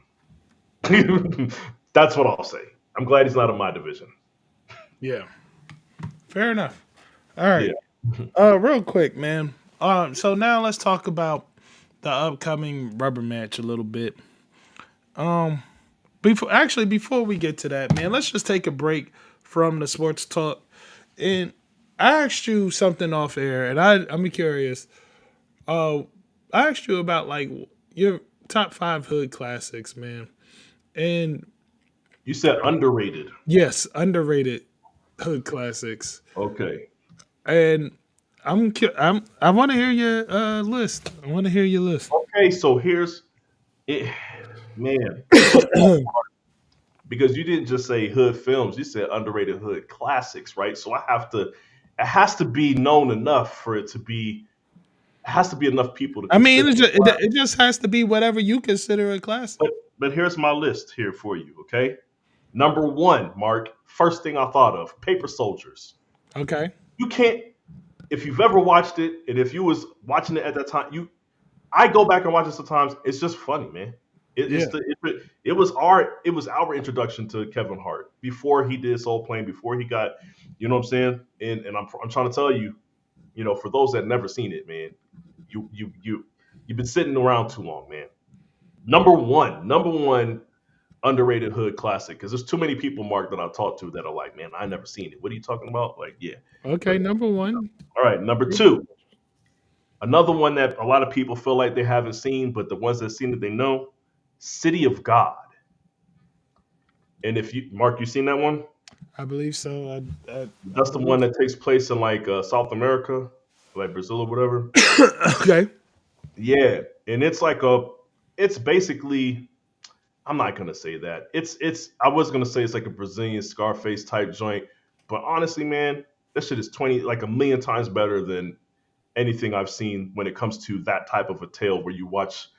That's what I'll say. I'm glad he's not in my division. Yeah, fair enough. All right. Yeah. Real quick, man. So now let's talk about the upcoming rubber match a little bit. Before we get to that, man, let's just take a break from the sports talk. And I asked you something off air, and I'm curious. I asked you about like your top 5 hood classics, man. And You said underrated. yes, underrated hood classics. Okay. And I want to hear your list. I want to hear your list. Okay, so here's it, man. Because you didn't just say hood films, you said underrated hood classics, right? So it has to be known enough for it to be. It has to be enough people to. I mean, consider it just has to be whatever you consider a classic. But here's my list here for you. Okay, number 1, Mark. First thing I thought of: Paper Soldiers. Okay. You can't. If you've ever watched it, and if you was watching it at that time, I go back and watch it sometimes. It's just funny, man. It was our introduction to Kevin Hart before he did Soul Plane, before he got, you know what I'm saying? And I'm trying to tell you, for those that never seen it, man, you've been sitting around too long, man. Number one underrated hood classic, because there's too many people, Mark, that I've talked to that are like, man, I never seen it. What are you talking about? Like, yeah. Okay, number 1. All right, number 2. Another one that a lot of people feel like they haven't seen, but the ones that seen it, they know. City of God. And Mark, you seen that one? I believe so. That's the one that takes place in like South America, like Brazil or whatever. Okay. Yeah, and it's basically, I'm not gonna say that. I was gonna say it's like a Brazilian Scarface type joint, but honestly, man, that shit is like a million times better than anything I've seen when it comes to that type of a tale where you watch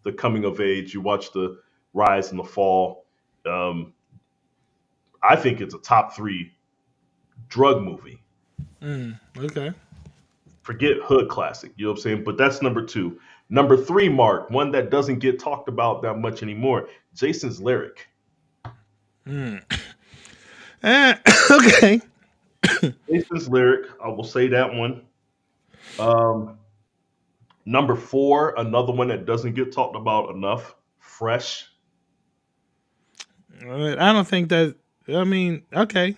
the coming of age, you watch the rise and the fall. I think it's a top 3 drug movie. Okay. Forget hood classic, you know what I'm saying? But that's number 2. Number 3, Mark, one that doesn't get talked about that much anymore. Jason's Lyric. Okay. Jason's Lyric, I will say that one. Number 4, another one that doesn't get talked about enough. Fresh. I don't think that. I mean, okay.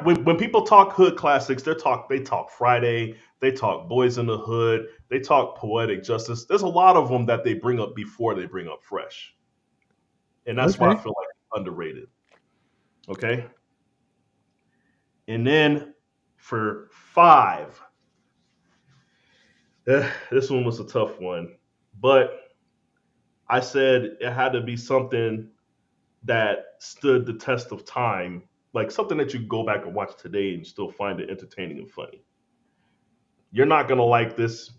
When people talk hood classics, they talk Friday, they talk Boys in the Hood, they talk Poetic Justice. There's a lot of them that they bring up before they bring up Fresh, and that's why I Okay. feel like it's underrated. Okay, and then for five, this one was a tough one, but I said it had to be something that stood the test of time, like something that you go back and watch today and still find it entertaining and funny. You're not gonna like this.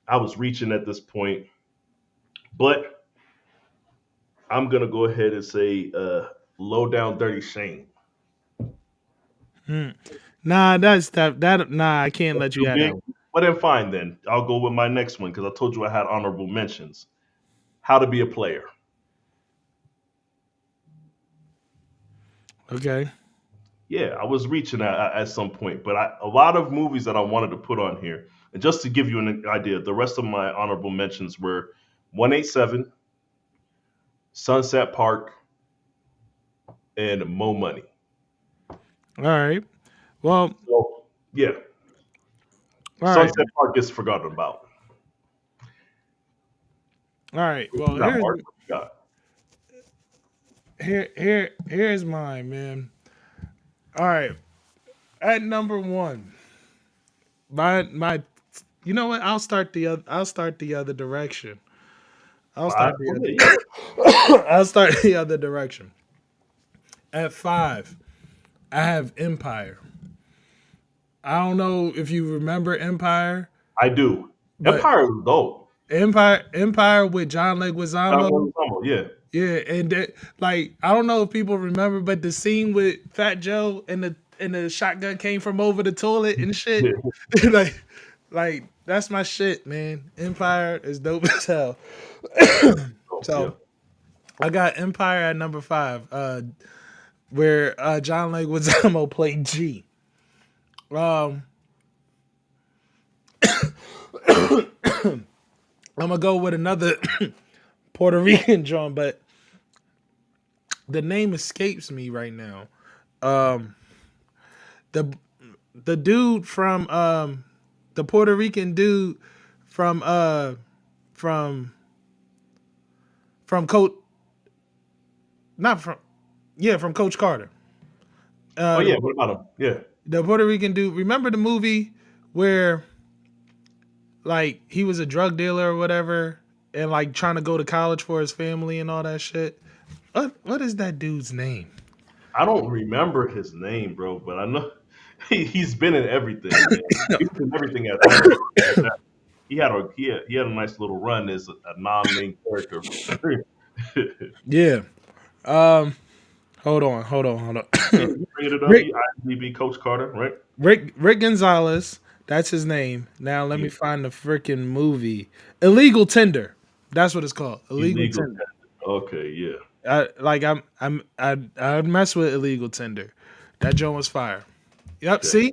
I was reaching at this point, but I'm gonna go ahead and say low down dirty Shane. Hmm. Nah, that's that. Nah, I can't let you Too have that big? one. But then fine then. I'll go with my next one because I told you I had honorable mentions. How to be a player. Okay. Yeah, I was reaching at some point, but a lot of movies that I wanted to put on here. And just to give you an idea, the rest of my honorable mentions were 187, Sunset Park, and Mo Money. All right. Well, So yeah, all right. Sunset Park is forgotten about. All right. Well, Not Mark, but forgot. here's mine, man. All right. At number one, my you know what? I'll start the other direction. I'll Five. start the Okay, yeah. other I'll start the other direction. At five, I have Empire. I don't know if you remember Empire, I do. but Empire was dope. Empire with John That Leguizamo. was yeah. Yeah, and like I don't know if people remember, but the scene with Fat Joe and the shotgun came from over the toilet and shit. Yeah. like like that's my shit, man. Empire is dope as hell. Oh, yeah. So I got Empire at number five, where John Leguizamo played G. Um, I'm gonna go with another Puerto Rican John, but the name escapes me right now. Um, the the dude from the Puerto Rican dude from from Coach, not from, yeah, from Coach Carter. Oh The, yeah. What about him? Yeah. the Puerto Rican dude. Remember the movie where like he was a drug dealer or whatever, and like trying to go to college for his family and all that shit. What is that dude's name? I don't remember his name, bro, but I know he's been in everything, man. He's been in everything at that. He had a nice little run as a non-main character. Yeah. Um. Hold on. Yeah, you bring it up. Rick IMDb Coach Carter, right? Rick Gonzalez. That's his name. Now let Yeah. me find the freaking movie. Illegal Tender. That's what it's called. Illegal Illegal. Tender. Okay, yeah. I'd mess with Illegal Tender. That joint was fire. Yep. Okay. See,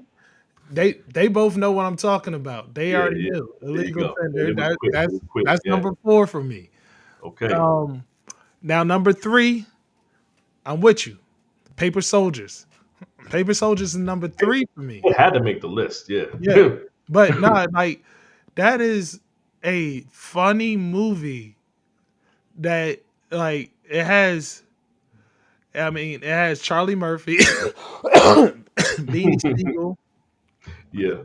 they both know what I'm talking about. They Yeah, already yeah. knew There you Illegal go. And Tender. it was quick. It was quick. That's Yeah. number four for me. Okay. Um. Now number three, I'm with you. Paper Soldiers. Paper Soldiers is number three for me. It had to make the list. Yeah. Yeah. But nah, like that is a funny movie that like it has. I mean, it has Charlie Murphy, Beanie Siegel, Yeah.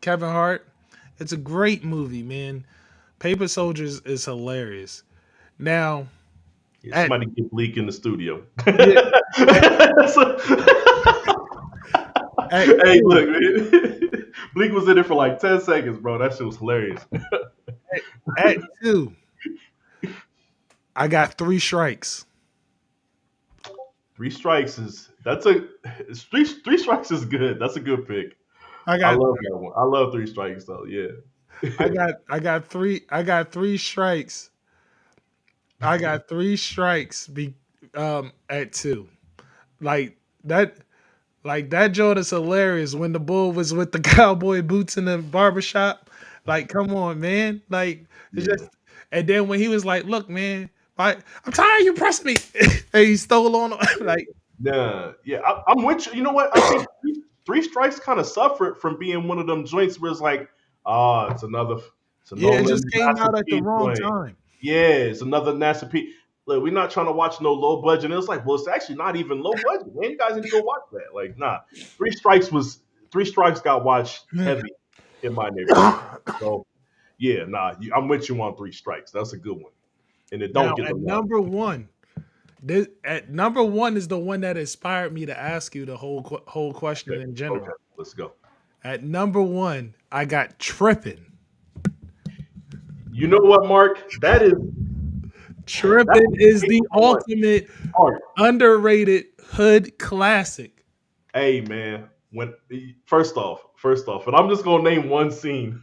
Kevin Hart. It's a great movie, man. Paper Soldiers is hilarious. Now, Yeah, at, somebody get Bleak in the studio. yeah, Hey, look, man. Bleak was in it for like 10 seconds, bro. That shit was hilarious. at two, I got Three Strikes. Three Strikes is that's a three Strikes is good. That's a good pick. I I got love that one. I love Three Strikes though. Yeah. I got three strikes. I got three strikes at two. Like that that joint is hilarious when the bull was with the cowboy boots in the barbershop. Like, come on, man. Like it's Yeah. just and then when he was like, look, man, I'm tired of you pressing me. And he stole on him. Like Nah, yeah, I'm with you. You know what? I think Three Strikes kind of suffered from being one of them joints where it's like, it's a Yeah, it Nolan just came Master out at the P wrong joint. time. Yeah, it's another Master P. Look, we're not trying to watch no low budget. And it's like, well, it's actually not even low budget, man. You guys need to go watch that. Like, nah, Three Strikes got watched heavy in my neighborhood. So yeah, nah, I'm with you on Three Strikes. That's a good one, and it don't Now get the at love. number one, at number one is the one that inspired me to ask you the whole question Okay, in okay, general. let's go. At number one, I got Trippin'. You know what, Mark? That's Trippin' is the number one. ultimate Mark, underrated hood classic. hey man, when first off, and I'm just gonna name one scene,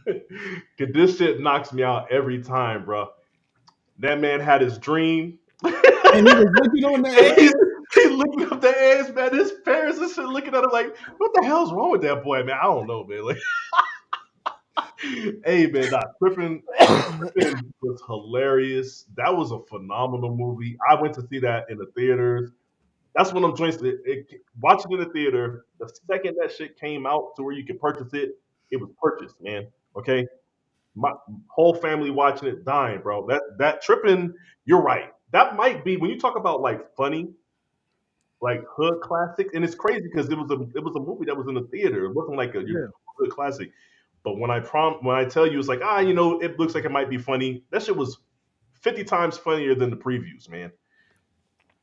cause this shit knocks me out every time, bro. That man had his dream. And he was looking on the And he's, edge. he's looking up the edge, man. His parents and shit looking at him like, what the hell's wrong with that boy, man? I don't know, man. Like, hey, man, Trippin was hilarious. That was a phenomenal movie. I went to see that in the theaters. That's one of them joints that watching it in the theater, the second that shit came out to where you could purchase it, it was purchased, man. Okay? My whole family watching it dying, bro. That Trippin', you're right. That might be when you talk about like funny, like hood classics, and it's crazy because it was a movie that was in the theater. It wasn't like a your Yeah. hood classic. But when I tell you it's like it looks like it might be funny. That shit was 50 times funnier than the previews, man.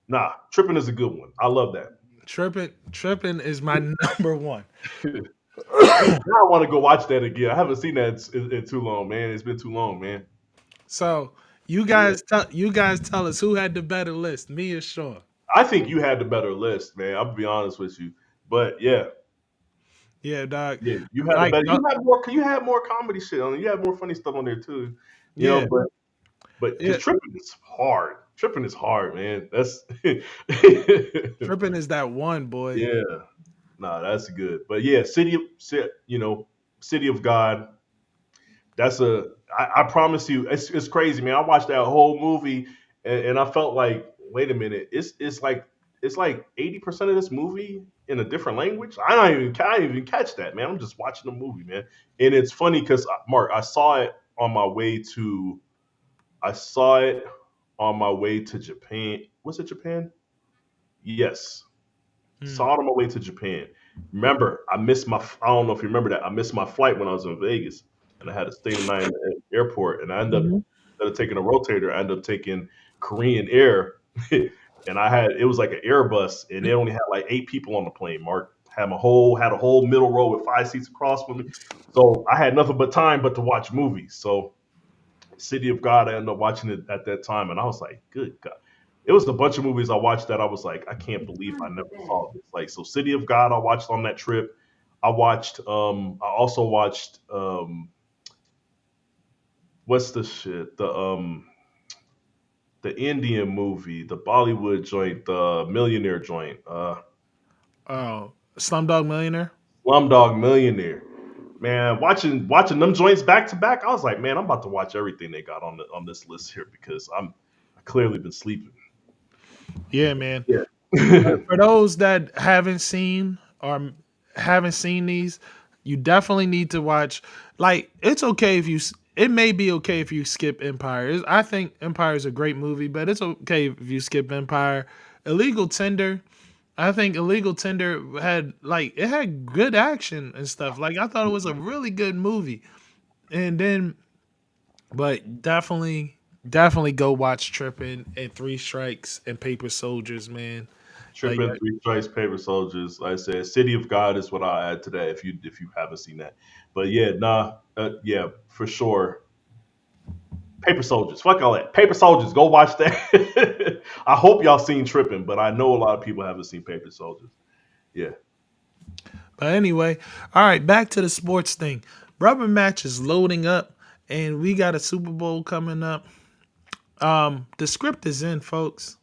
Nah, Trippin' is a good one. I love that. Trippin' is my number one. Now I want to go watch that again. I haven't seen that in too long, man. It's been too long, man. So Yeah. you guys tell us who had the better list, me or Sean. I think you had the better list, man. I'll be honest with you. But yeah, Yeah, dog. yeah, you had the Like, better. You had more comedy shit on it. You had more funny stuff on there too. You know, yeah, but because yeah. tripping is hard. Tripping is hard, man. That's Trippin' is that one boy. yeah. Nah, that's good. But yeah, City of God. That's I promise you, it's crazy, man. I watched that whole movie and I felt like, wait a minute, it's like 80% of this movie in a different language. I didn't even catch that, man. I'm just watching the movie, man. And it's funny because Mark, I saw it on my way to Japan. Was it Japan? Yes. Hmm. Saw it on my way to Japan. Remember, I don't know if you remember that. I missed my flight when I was in Vegas, and I had to stay the night at the airport. And I ended up Mhm. instead of taking a rotator, I ended up taking Korean Air, and it was like an Airbus, and they only had like 8 people on the plane. Mark had a whole middle row with 5 seats across from me, so I had nothing but time but to watch movies. So City of God, I ended up watching it at that time, and I was like, good God. It was a bunch of movies I watched that I was like, I can't believe I never saw this. Like, so City of God, I watched on that trip. I also watched, what's the shit? The Indian movie, the Bollywood joint, the Millionaire joint, Oh, Slumdog Millionaire. Slumdog Millionaire. Man, watching them joints back to back, I was like, man, I'm about to watch everything they got on this list here because I clearly been sleeping. Yeah, man. Yeah. For those that haven't seen these, you definitely need to watch. Like, it's okay if it may be okay if you skip Empire. I think Empire is a great movie, but it's okay if you skip Empire. Illegal Tender. I think Illegal Tender it had good action and stuff. Like, I thought it was a really good movie. And then, but definitely go watch Trippin' and Three Strikes and Paper Soldiers, man. Like, Tripping, Three Stripes, Paper Soldiers. Like I said, City of God is what I add to that if you haven't seen that. But yeah, nah, yeah, for sure. Paper Soldiers, fuck all that. Paper Soldiers, go watch that. I hope y'all seen Tripping, but I know a lot of people haven't seen Paper Soldiers. Yeah, but anyway, all right, back to the sports thing. Rubber match is loading up, and we got a Super Bowl coming up. The script is in, folks.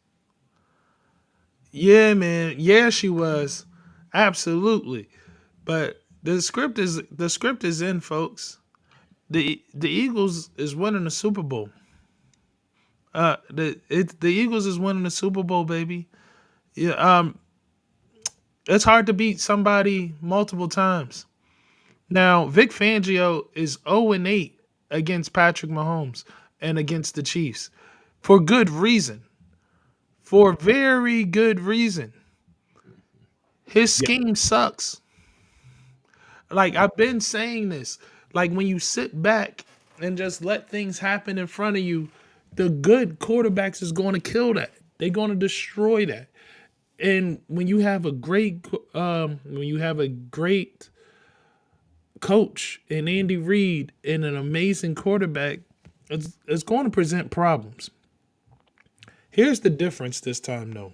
Yeah, man. Yeah, she was. Absolutely. But the script is in, folks. The Eagles is winning the Super Bowl. The Eagles is winning the Super Bowl, baby. Yeah. It's hard to beat somebody multiple times. Now, Vic Fangio is 0-8 against Patrick Mahomes and against the Chiefs for good reason. For very good reason. His Yeah. scheme sucks. Like, I've been saying this. Like, when you sit back and just let things happen in front of you, the good quarterbacks is going to kill that. They're going to destroy that. And when you have a great coach and Andy Reid and an amazing quarterback, it's going to present problems. Here's the difference this time, though.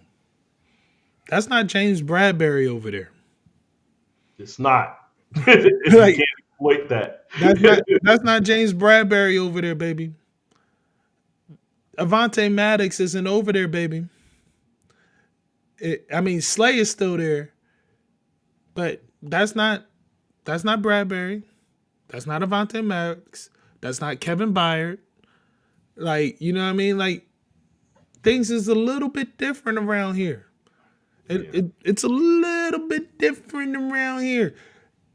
That's not James Bradbury over there. It's not. If you Like, can't exploit that. that's not James Bradbury over there, baby. Avante Maddox isn't over there, baby. Slay is still there, but that's not Bradbury. That's not Avante Maddox. That's not Kevin Byard. Like, you know what I mean? Like, things is a little bit different around here. It's a little bit different around here.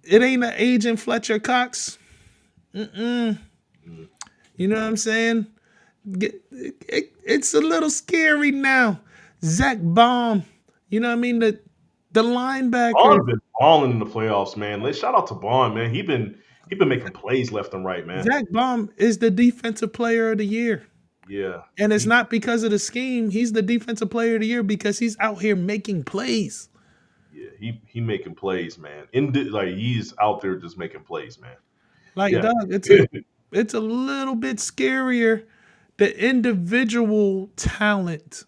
It ain't an agent Fletcher Cox. You know what I'm saying? It's a little scary now. Zach Baum. You know what I mean? The linebacker. Bond's been balling in the playoffs, man. Let's shout out to Bond, man. He been making plays left and right, man. Zach Baum is the defensive player of the year. Yeah. And it's not because of the scheme. He's the defensive player of the year because he's out here making plays. Yeah, he making plays, man. He's out there just making plays, man. Like, Yeah. Doug, it's a little bit scarier. The individual talent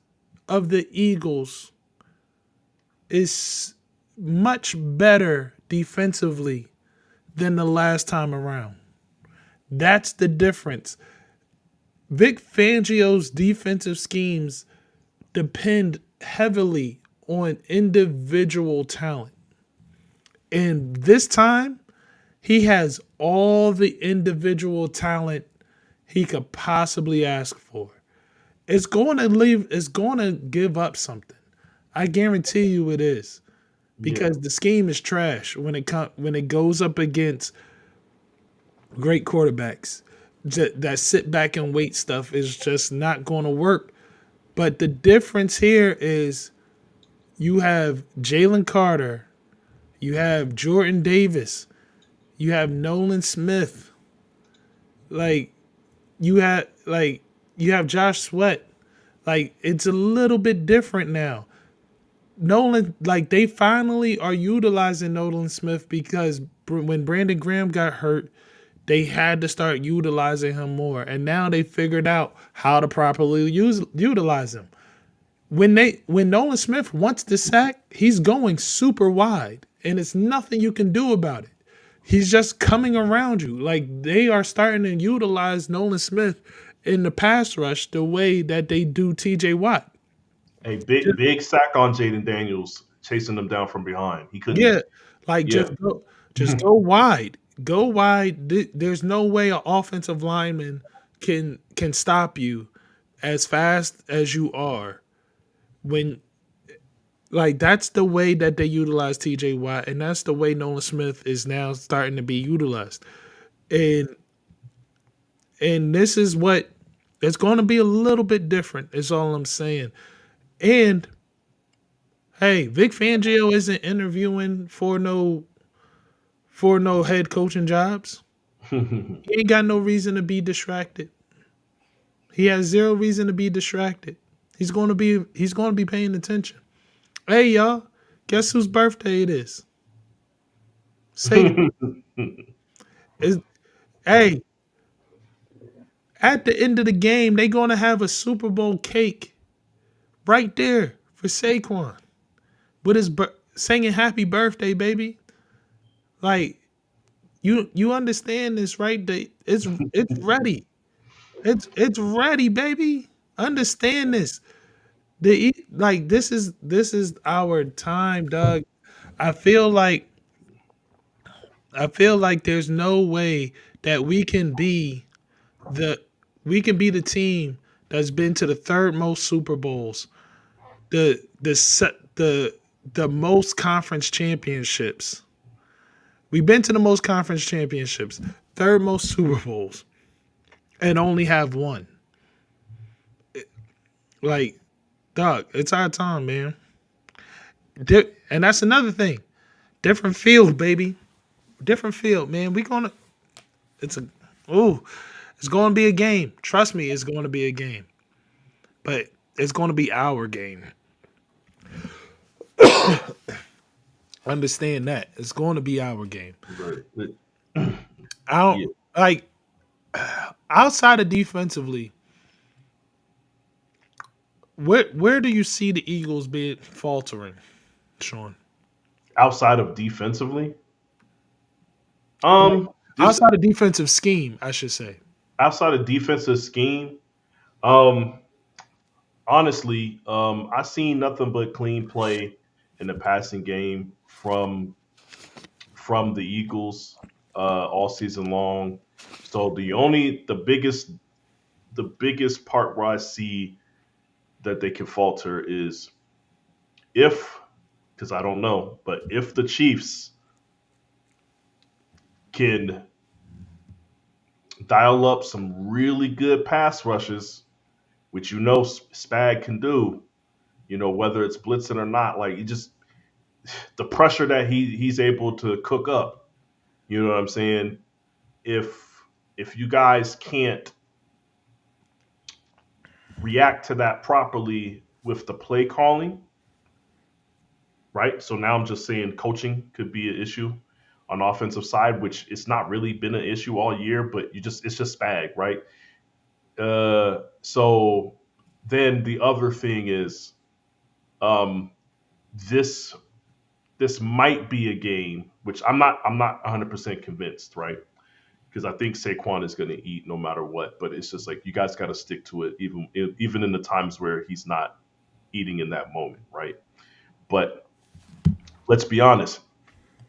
of the Eagles is much better defensively than the last time around. That's the difference. Vic Fangio's defensive schemes depend heavily on individual talent. And this time, he has all the individual talent he could possibly ask for. It's going to give up something. I guarantee you it is. Because the scheme is trash when it goes up against great quarterbacks. That sit back and wait stuff is just not going to work. But the difference here is you have Jalen Carter, you have Jordan Davis, you have Nolan Smith, you have Josh Sweat. Like, it's a little bit different now. Nolan, like, they finally are utilizing Nolan Smith because when Brandon Graham got hurt, they had to start utilizing him more. And now they figured out how to properly utilize him. When Nolan Smith wants to sack, he's going super wide. And it's nothing you can do about it. He's just coming around you. Like, they are starting to utilize Nolan Smith in the pass rush the way that they do TJ Watt. A big sack on Jaden Daniels chasing them down from behind. He couldn't. Yeah, like, just go wide. Go wide. There's no way an offensive lineman can stop you as fast as you are. That's the way that they utilize TJ Watt, and that's the way Nolan Smith is now starting to be utilized. And this is what it's going to be a little bit different, is all I'm saying. And hey, Vic Fangio isn't interviewing for no head coaching jobs. He ain't got no reason to be distracted. He has zero reason to be distracted. He's going to be paying attention. Hey, y'all, guess whose birthday it is? Say, hey, at the end of the game, they're going to have a Super Bowl cake right there for Saquon with his singing happy birthday, baby. Like, you understand this, right? It's ready. It's ready, baby. Understand this. This is our time, Doug. I feel like there's no way that we can be the team that's been to the third most Super Bowls, the the most conference championships. We've been to the most conference championships, third most Super Bowls, and only have one. Like, dog, it's our time, man. And that's another thing. Different field, baby. Different field, man. It's going to be a game. Trust me, it's going to be a game. But it's going to be our game. Understand that. It's going to be our game. Right. I don't Yeah. like outside of defensively, where do you see the Eagles be faltering, Sean? Outside of defensively, just Outside of defensive scheme, I should say. outside of defensive scheme, um, honestly, I seen nothing but clean play in the passing game from the Eagles all season long. So the biggest part where I see that they can falter is if, because I don't know, but if the Chiefs can dial up some really good pass rushes, which Spag can do, whether it's blitzing or not, like you just the pressure that he's able to cook up. You know what I'm saying? If you guys can't react to that properly with the play calling, right? So now I'm just saying coaching could be an issue on the offensive side, which it's not really been an issue all year, but it's just Spag, right? So then the other thing is, um, this this might be a game, which I'm not 100% convinced, right? Because I think Saquon is going to eat no matter what, but it's just like you guys got to stick to it, even in the times where he's not eating in that moment, right? But let's be honest,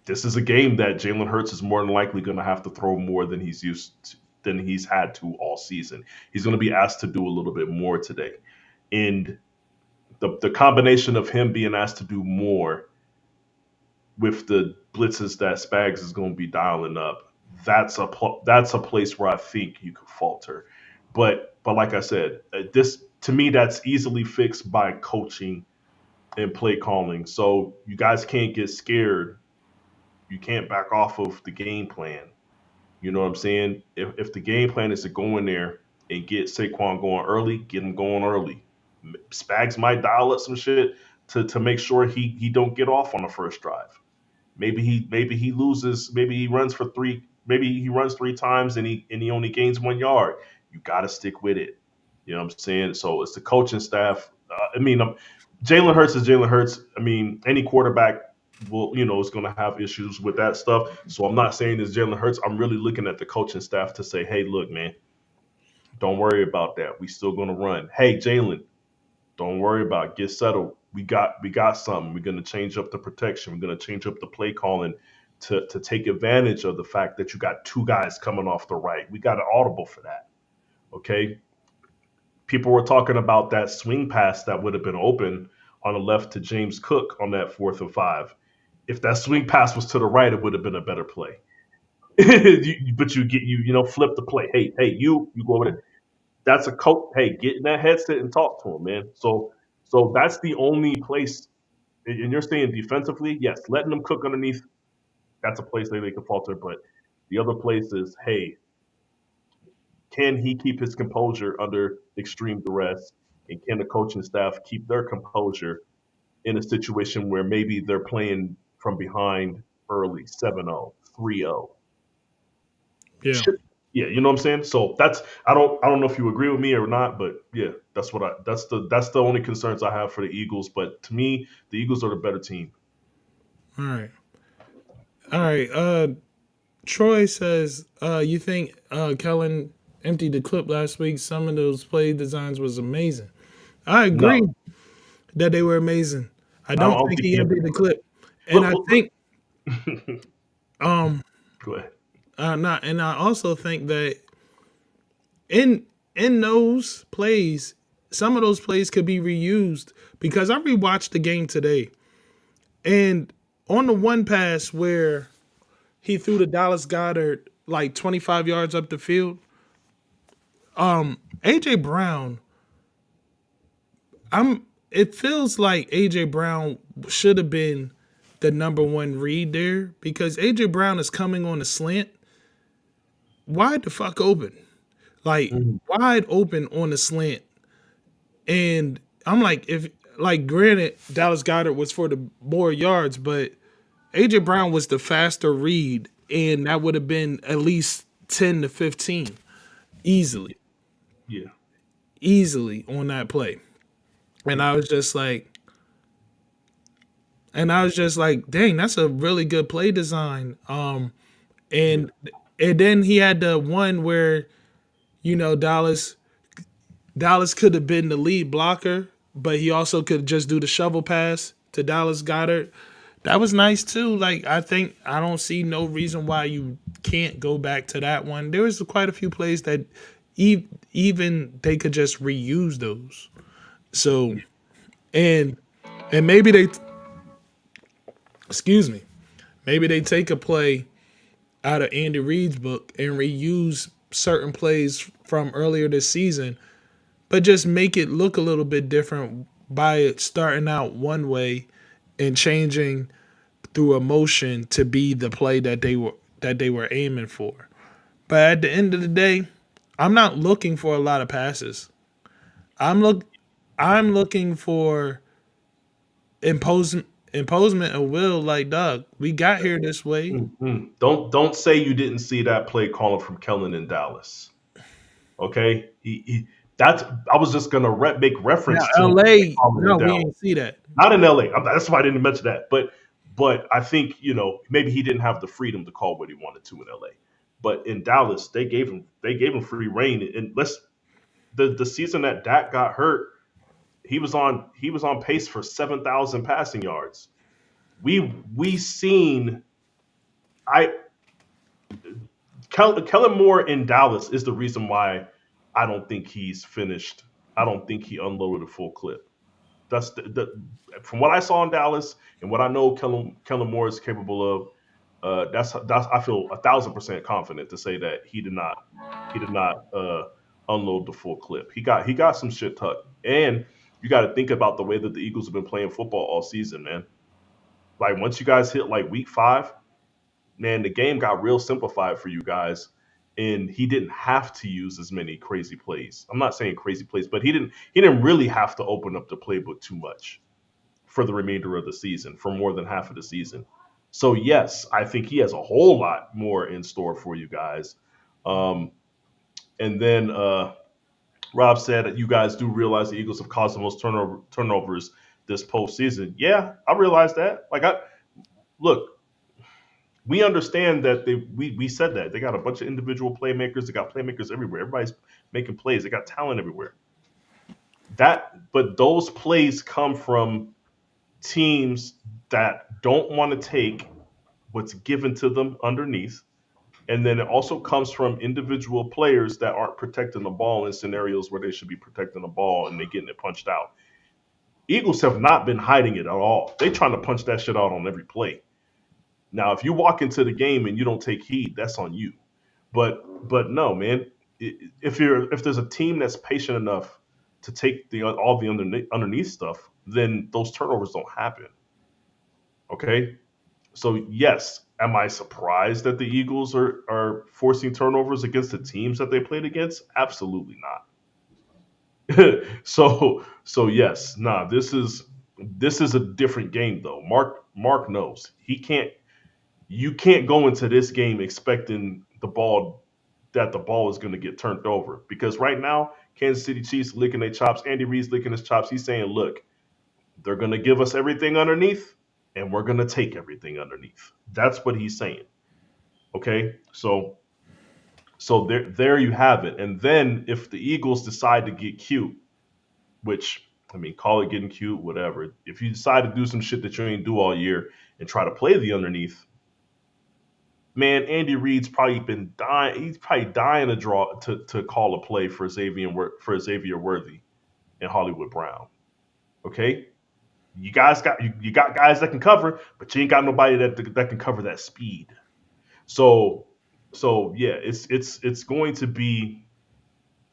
this is a game that Jalen Hurts is more than likely going to have to throw more than he's had to all season. He's going to be asked to do a little bit more today, and the combination of him being asked to do more with the blitzes that Spags is going to be dialing up, that's a place where I think you could falter. But like I said, this to me that's easily fixed by coaching and play calling. So you guys can't get scared. You can't back off of the game plan. You know what I'm saying? If the game plan is to go in there and get Saquon going early, get him going early. Spags might dial up some shit to make sure he don't get off on the first drive. Maybe he loses. Maybe he runs for three. Maybe he runs three times and he only gains 1 yard. You got to stick with it. You know what I'm saying? So it's the coaching staff. Jalen Hurts is Jalen Hurts. I mean, any quarterback is going to have issues with that stuff. So I'm not saying it's Jalen Hurts. I'm really looking at the coaching staff to say, hey, look, man, don't worry about that. We still going to run. Hey, Jalen, don't worry about it. Get settled. We got something. We're gonna change up the protection. We're gonna change up the play calling to take advantage of the fact that you got two guys coming off the right. We got an audible for that. Okay. People were talking about that swing pass that would have been open on the left to James Cook on that 4th and 5. If that swing pass was to the right, it would have been a better play. But flip the play. Hey, you go over there. That's a coach. Hey, get in that headset and talk to him, man. So that's the only place. And you're saying defensively, yes, letting them cook underneath. That's a place that they can falter. But the other place is, hey, can he keep his composure under extreme duress? And can the coaching staff keep their composure in a situation where maybe they're playing from behind early, 7-0, 3-0? Yeah. Yeah, you know what I'm saying? So that's I don't know if you agree with me or not, but yeah, that's the only concerns I have for the Eagles. But to me, the Eagles are the better team. All right. All right. Troy says, you think Kellen emptied the clip last week? Some of those play designs was amazing. I agree No, that they were amazing. I I don't don't think think he he emptied the clip. And I look, think go ahead. not and I also think that in those plays, some of those plays could be reused because I rewatched the game today And on the one pass where he threw to Dallas Goddard like 25 yards up the field, AJ Brown, it feels like AJ Brown should have been the number one read there because AJ Brown is coming on a slant wide the fuck open. Like wide open on a slant. And I'm like, if like granted, Dallas Goddard was for the more yards, but AJ Brown was the faster read, and that would have been at least 10 to 15 easily, Yeah. easily on that play. And I was just like, dang, that's a really good play design. And then he had the one where, Dallas could have been the lead blocker, but he also could just do the shovel pass to Dallas Goddard. That was nice too. Like I don't see no reason why you can't go back to that one. There was quite a few plays that even they could just reuse those. So and maybe maybe they take a play out of Andy Reid's book and reuse certain plays from earlier this season, but just make it look a little bit different by it starting out one way and changing through emotion to be the play that they were aiming for. But at the end of the day, I'm not looking for a lot of passes. I'm looking for imposement of will. Like, dog, we got here this way. Don't say you didn't see that play calling from Kellen in Dallas. Okay, that's I was just gonna make reference Now, to LA, calling no, in we Dallas. ain't see that. Not in LA. That's why I didn't mention that. But I think maybe he didn't have the freedom to call what he wanted to in LA. But in Dallas, they gave him free reign. And the season that Dak got hurt, he was on pace for 7,000 passing yards. We seen Kellen Moore in Dallas is the reason why I don't think he's finished. I don't think he unloaded a full clip. That's from what I saw in Dallas and what I know Kellen Moore is capable of. That's I feel 1,000% confident to say that he did not unload the full clip. He got some shit tucked, and you got to think about the way that the Eagles have been playing football all season, man. Like once you guys hit like week 5, man, the game got real simplified for you guys, and he didn't have to use as many crazy plays. I'm not saying crazy plays, but he didn't really have to open up the playbook too much for the remainder of the season, for more than half of the season. So yes, I think he has a whole lot more in store for you guys. And then Rob said that you guys do realize the Eagles have caused the most turnovers this postseason. Yeah, I realize that. Look, we understand that we said that they got a bunch of individual playmakers. They got playmakers everywhere. Everybody's making plays. They got talent everywhere. But those plays come from teams that don't want to take what's given to them underneath. And then it also comes from individual players that aren't protecting the ball in scenarios where they should be protecting the ball and they're getting it punched out. Eagles have not been hiding it at all. They're trying to punch that shit out on every play. Now, if you walk into the game and you don't take heed, that's on you. But no, man. If there's a team that's patient enough to take all the underneath stuff, then those turnovers don't happen. Okay? So yes, am I surprised that the Eagles are forcing turnovers against the teams that they played against? Absolutely not. So yes, this is a different game though. Mark knows you can't go into this game expecting the ball is going to get turned over, because right now Kansas City Chiefs licking their chops. Andy Reid's licking his chops. He's saying, look, they're going to give us everything underneath, and we're going to take everything underneath. That's what he's saying. Okay, so there you have it. And then if the Eagles decide to get cute, which, I mean, call it getting cute, whatever. If you decide to do some shit that you ain't do all year and try to play the underneath, man, Andy Reid's probably been dying. He's probably dying to call a play for Xavier Worthy and Hollywood Brown. Okay, You got guys that can cover, but you ain't got nobody that can cover that speed. So yeah, it's going to be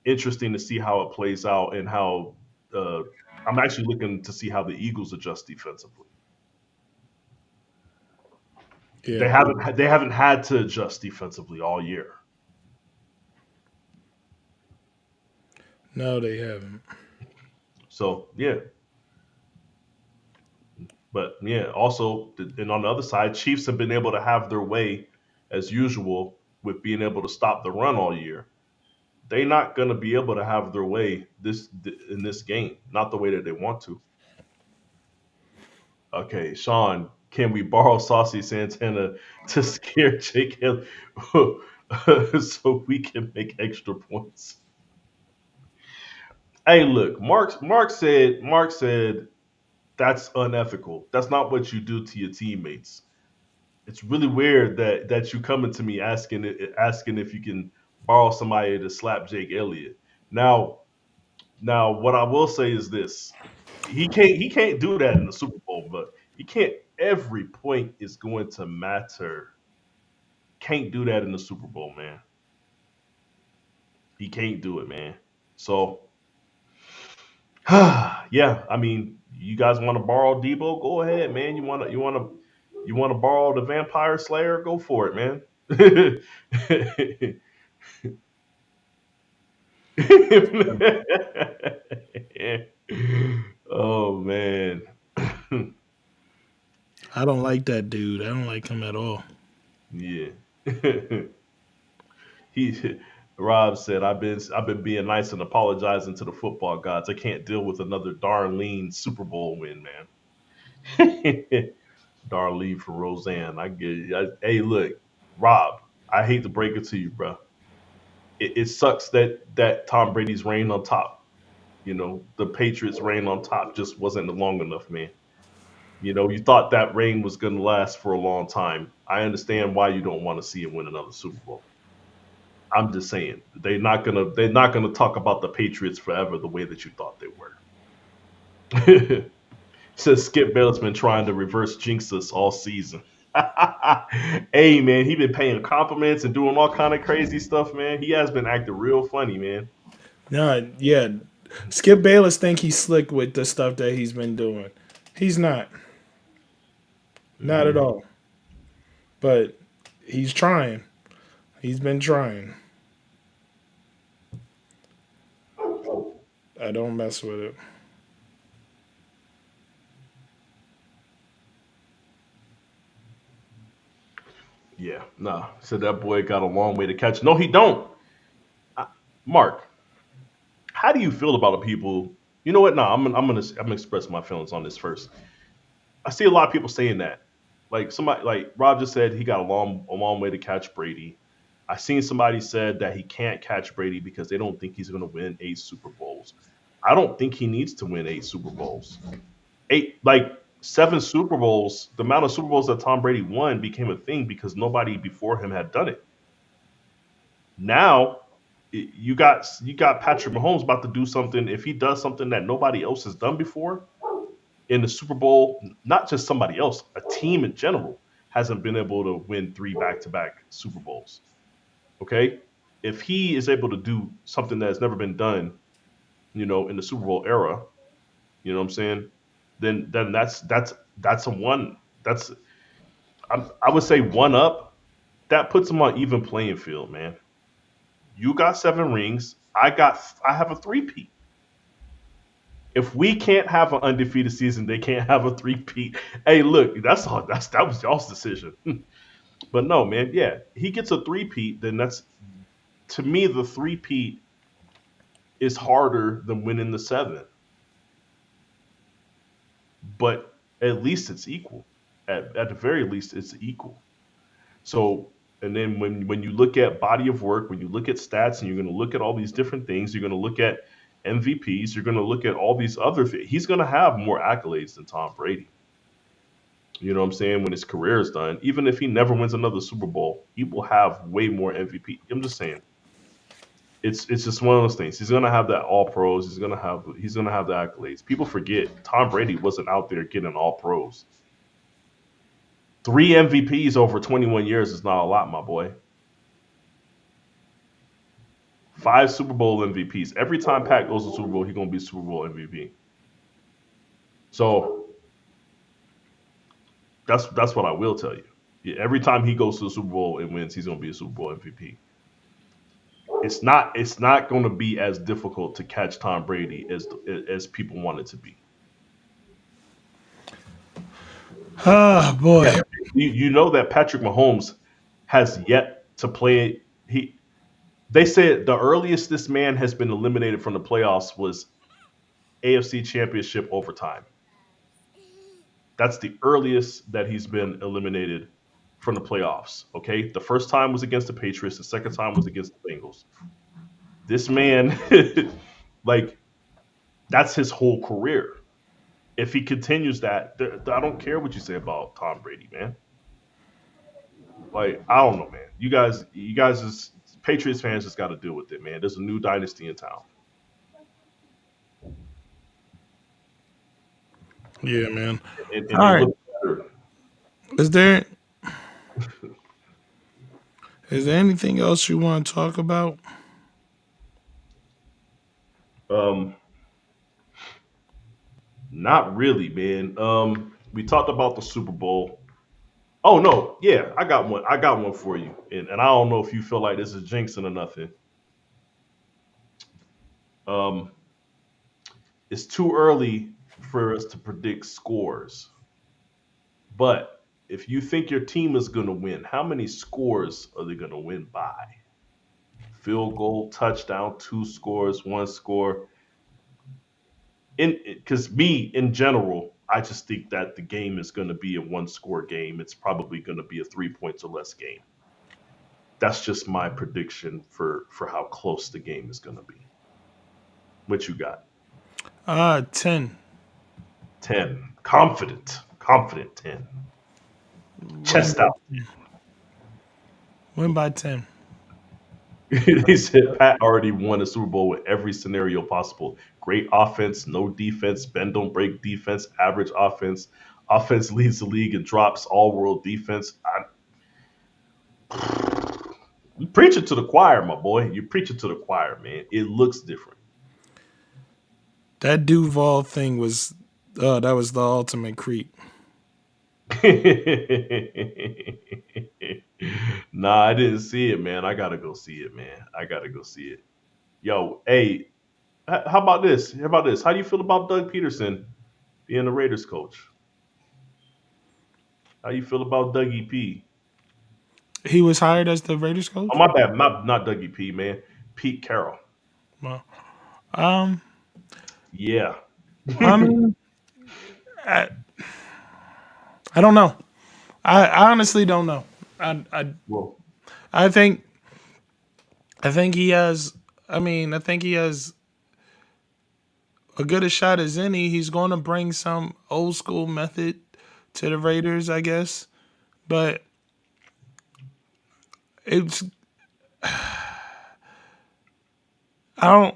interesting to see how it plays out and how uh, I'm actually looking to see how the Eagles adjust defensively. Yeah. They haven't had to adjust defensively all year. No, they haven't. So yeah, but yeah, also and on the other side, Chiefs have been able to have their way as usual with being able to stop the run all year. They're not going to be able to have their way in this game, not the way that they want to. Okay, Sean, can we borrow Saucy Santana to scare Jake Hill so we can make extra points? Hey, look, Mark said that's unethical. That's not what you do to your teammates. It's really weird that you coming to me asking if you can borrow somebody to slap Jake Elliott. Now, what I will say is this: he can't do that in the Super Bowl, but he can't. Every point is going to matter. Can't do that in the Super Bowl, man. He can't do it, man. So yeah, I mean, you guys want to borrow Debo? Go ahead, man. You want to borrow the Vampire Slayer? Go for it, man. Oh man. I don't like that dude. I don't like him at all. Yeah. he Rob said, I've been being nice and apologizing to the football gods. I can't deal with another Darlene Super Bowl win, man. Darlene for Roseanne. I get it. Hey, look, Rob, I hate to break it to you, bro. It sucks that Tom Brady's reign on top. You know, the Patriots' reign on top just wasn't long enough, man. You know, you thought that reign was going to last for a long time. I understand why you don't want to see him win another Super Bowl. I'm just saying they're not gonna talk about the Patriots forever the way that you thought they were. Says Skip Bayless been trying to reverse jinx us all season. Hey man, he been paying compliments and doing all kind of crazy stuff, man. He has been acting real funny, man. No, yeah. Skip Bayless think he's slick with the stuff that he's been doing. He's not. Not at Hmm. all. But he's trying. He's been trying. I don't mess with it. Yeah, nah. Said that boy got a long way to catch. No, he don't. I, Mark, how do you feel about the people? You know what? Nah, I'm gonna express my feelings on this first. I see a lot of people saying that. Like somebody like Rob just said he got a long way to catch Brady. I seen somebody said that he can't catch Brady because they don't think he's going to win 8 Super Bowls. I don't think he needs to win 8 Super Bowls. Eight like 7 Super Bowls. The amount of Super Bowls that Tom Brady won became a thing because nobody before him had done it. Now you got Patrick Mahomes about to do something. If he does something that nobody else has done before, in the Super Bowl, not just somebody else, a team in general hasn't been able to win 3 back-to-back Super Bowls. Okay, if he is able to do something that has never been done, you know, in the Super Bowl era, you know what I'm saying? Then that's a one. That's I would say one up. That puts him on even playing field, man. You got 7 rings. I have a three-peat. If we can't have an undefeated season, they can't have a three-peat. Hey, look, that was y'all's decision. But no, man, yeah, he gets a three-peat, then that's to me the three-peat is harder than winning the 7, but at least it's equal. At the very least, it's equal. So, and then when you look at body of work, when you look at stats, and you're going to look at all these different things, you're going to look at MVPs, you're going to look at all these other things. He's going to have more accolades than Tom Brady. You know what I'm saying? When his career is done, even if he never wins another Super Bowl, he will have way more MVP. I'm just saying. it's just one of those things. He's gonna have that all pros. He's gonna have the accolades. People forget Tom Brady wasn't out there getting all pros. 3 MVPs over 21 years is not a lot, my boy. 5 Super Bowl MVPs. Every time Pat goes to Super Bowl, he's gonna be Super Bowl MVP. So that's what I will tell you. Yeah, every time he goes to the Super Bowl and wins, he's gonna be a Super Bowl MVP. It's not going to be as difficult to catch Tom Brady as people want it to be. Oh boy. Yeah, you know that Patrick Mahomes has yet to play. They said the earliest this man has been eliminated from the playoffs was AFC Championship overtime. That's the earliest that he's been eliminated from the playoffs. Okay, the first time was against the Patriots. The second time was against the Bengals. This man, like, that's his whole career. If he continues that, I don't care what you say about Tom Brady, man. Like, I don't know, man. You guys, Patriots fans just got to deal with it, man. There's a new dynasty in town. Yeah, man. And All they right. look better. Is there anything else you want to talk about? Um, Not really, man. We talked about the Super Bowl. Oh no, yeah, I got one. I got one for you, and I don't know if you feel like this is jinxing or nothing. Um, it's too early for us to predict scores, but if you think your team is going to win, how many scores are they going to win by? Field goal, touchdown, 2 scores, 1 score. Because me in general, I just think that the game is going to be a 1 score game. It's probably going to be a 3 points or less game. That's just my prediction for how close the game is going to be. What you got? 10. 10. Confident 10. Chest out. Win by 10. They said Pat already won a Super Bowl with every scenario possible. Great offense, no defense, bend don't break defense, average offense. Offense leads the league in drops, all world defense. You preach it to the choir, my boy. You preach it to the choir, man. It looks different. That Duval thing was that was the ultimate creep. Nah, I didn't see it, man. I gotta go see it, man. I gotta go see it. Yo, hey, how about this? How about this? How do you feel about Doug Peterson being the Raiders coach? How you feel about Dougie P? He was hired as the Raiders coach? Oh, my bad. Not Dougie P, man. Pete Carroll. Well, um, Yeah. I mean, I, I don't know. I honestly don't know. I Well, I think he has. I mean, I think he has a good a shot as any. He's going to bring some old school method to the Raiders, I guess. But it's I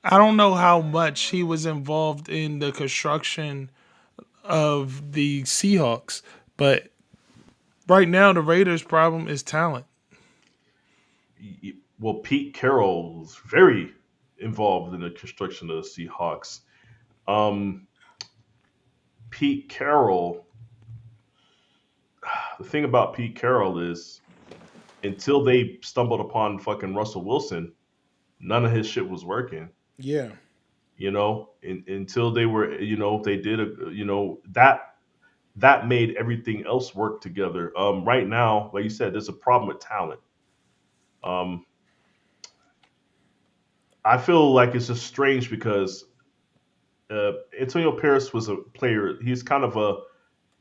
don't know how much he was involved in the construction of the Seahawks, but right now the Raiders' problem is talent. well, Pete Carroll was very involved in the construction of the Seahawks. Um, Pete Carroll. The thing about Pete Carroll is, until they stumbled upon fucking Russell Wilson, none of his shit was working. Yeah. Until they were, they did that made everything else work together. Right now, like you said, there's a problem with talent. Um, I feel like it's just strange because Antonio Pierce was a player. He's kind of a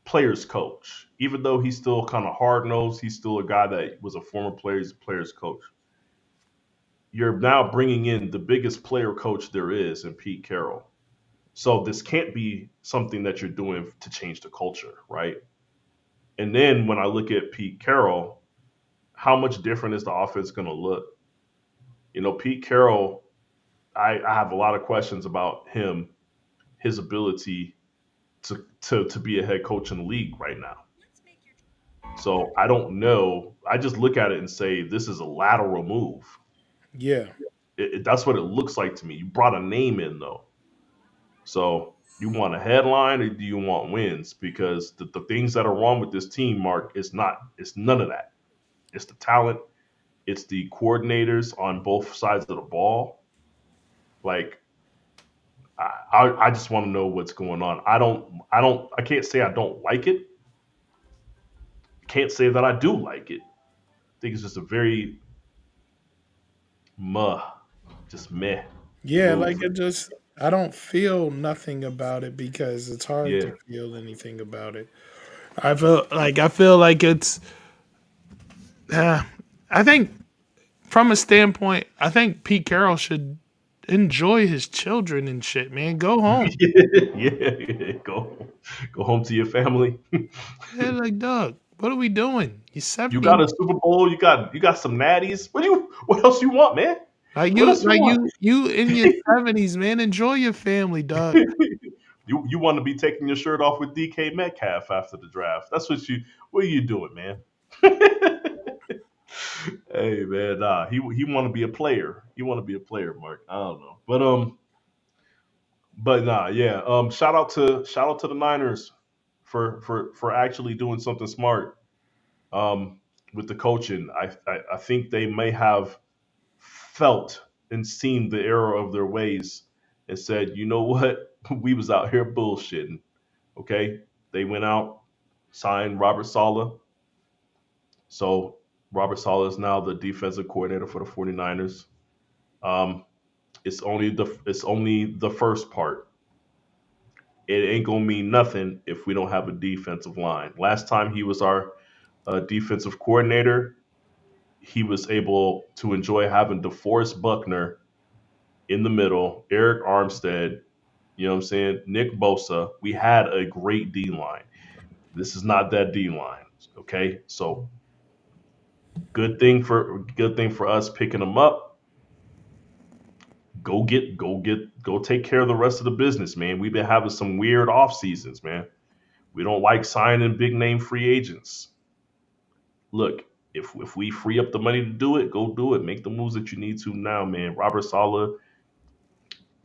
player's coach, even though he's still kind of hard nosed. He's still a guy that was a former player. He's a player's coach. You're now bringing in the biggest player coach there is in Pete Carroll. So this can't be something that you're doing to change the culture, right? And then when I look at Pete Carroll, how much different is the offense going to look Pete Carroll, I have a lot of questions about him, his ability to be a head coach in the league right now. So I don't know. I just look at it and say this is a lateral move. Yeah. That's what it looks like to me. You brought a name in though, so you want a headline or do you want wins? Because the things that are wrong with this team, Mark, is not. It's none of that. It's the talent. It's the coordinators on both sides of the ball. Like I just want to know what's going on. I can't say I don't like it. Can't say that I do like it. I think it's just a very muh, just meh Yeah, move. like I don't feel nothing about it because it's hard to Yeah, feel anything about it. I feel like it's uh, I think from a standpoint, I think Pete Carroll should enjoy his children and shit, man. Go home. yeah. Go home to your family. Yeah, like Doug, what are we doing? He's You 70. got a Super Bowl. You got some natties. What else you want, man? Like What you else you like want? you in your 70s, man. Enjoy your family, Doug. You want to be taking your shirt off with DK Metcalf after the draft. That's what are you doing, man? Hey man, nah, he want to be a player. He want to be a player, Mark. I don't know, but nah, yeah. Shout out to the Niners for actually doing something smart. With the coaching, I think they may have felt and seen the error of their ways and said, you know what, we was out here bullshitting. Okay, they went out, signed Robert Sala. So Robert Sala is now the defensive coordinator for the 49ers. Um, it's only the first part. It ain't gonna mean nothing if we don't have a defensive line. Last time he was our defensive coordinator, he was able to enjoy having DeForest Buckner in the middle, Eric Armstead, you know what I'm saying, Nick Bosa. We had a great D line. This is not that D line. Okay, so good thing for us picking them up. Go take care of the rest of the business, man. We've been having some weird off seasons, man. We don't like signing big name free agents. Look, if we free up the money to do it, go do it. Make the moves that you need to now, man. Robert Sala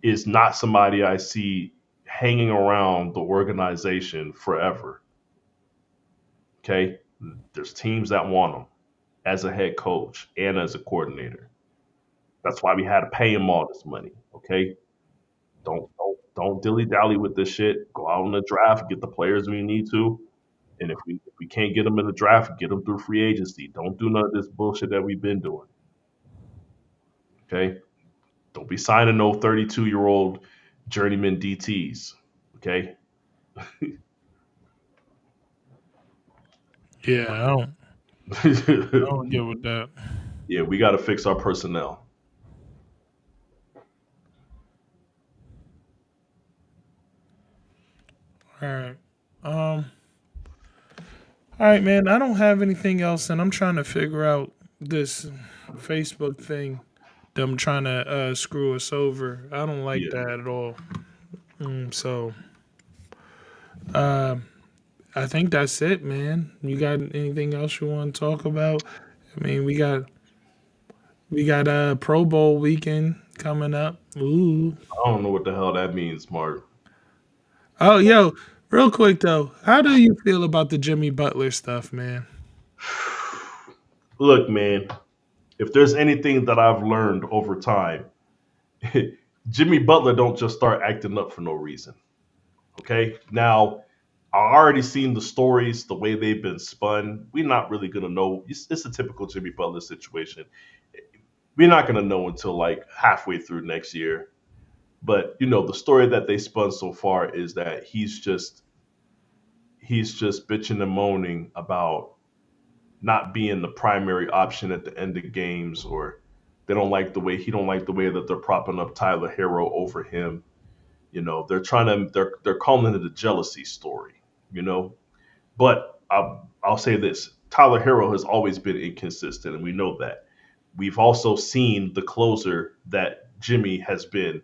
is not somebody I see hanging around the organization forever. Okay, there's teams that want him as a head coach and as a coordinator. That's why we had to pay him all this money. Okay, don't dilly dally with this shit. Go out in the draft, get the players we need to, and if we can't get them in the draft, get them through free agency. Don't do none of this bullshit that we've been doing. Okay, don't be signing no 32-year-old journeyman DTs. Okay, Yeah, I don't get with that. yeah, we got to fix our personnel. All right. Um all right, man. I don't have anything else and I'm trying to figure out this Facebook thing. Them trying to screw us over. I don't like Yeah. that at all. So uh, I think that's it, man. You got anything else you want to talk about? I mean, we got a Pro Bowl weekend coming up. Ooh. I don't know what the hell that means, Mark. Oh, yo, real quick though, how do you feel about the Jimmy Butler stuff, man? Look, man, if there's anything that I've learned over time, Jimmy Butler don't just start acting up for no reason. Okay, now I already seen the stories, the way they've been spun. We're not really gonna know. It's a typical Jimmy Butler situation. We're not gonna know until like halfway through next year. But the story that they spun so far is that he's just bitching and moaning about not being the primary option at the end of games, or he don't like the way that they're propping up Tyler Hero over him. They're calling it a jealousy story. You know, but I'll say this: Tyler Hero has always been inconsistent, and we know that. we've also seen the closer that Jimmy has been,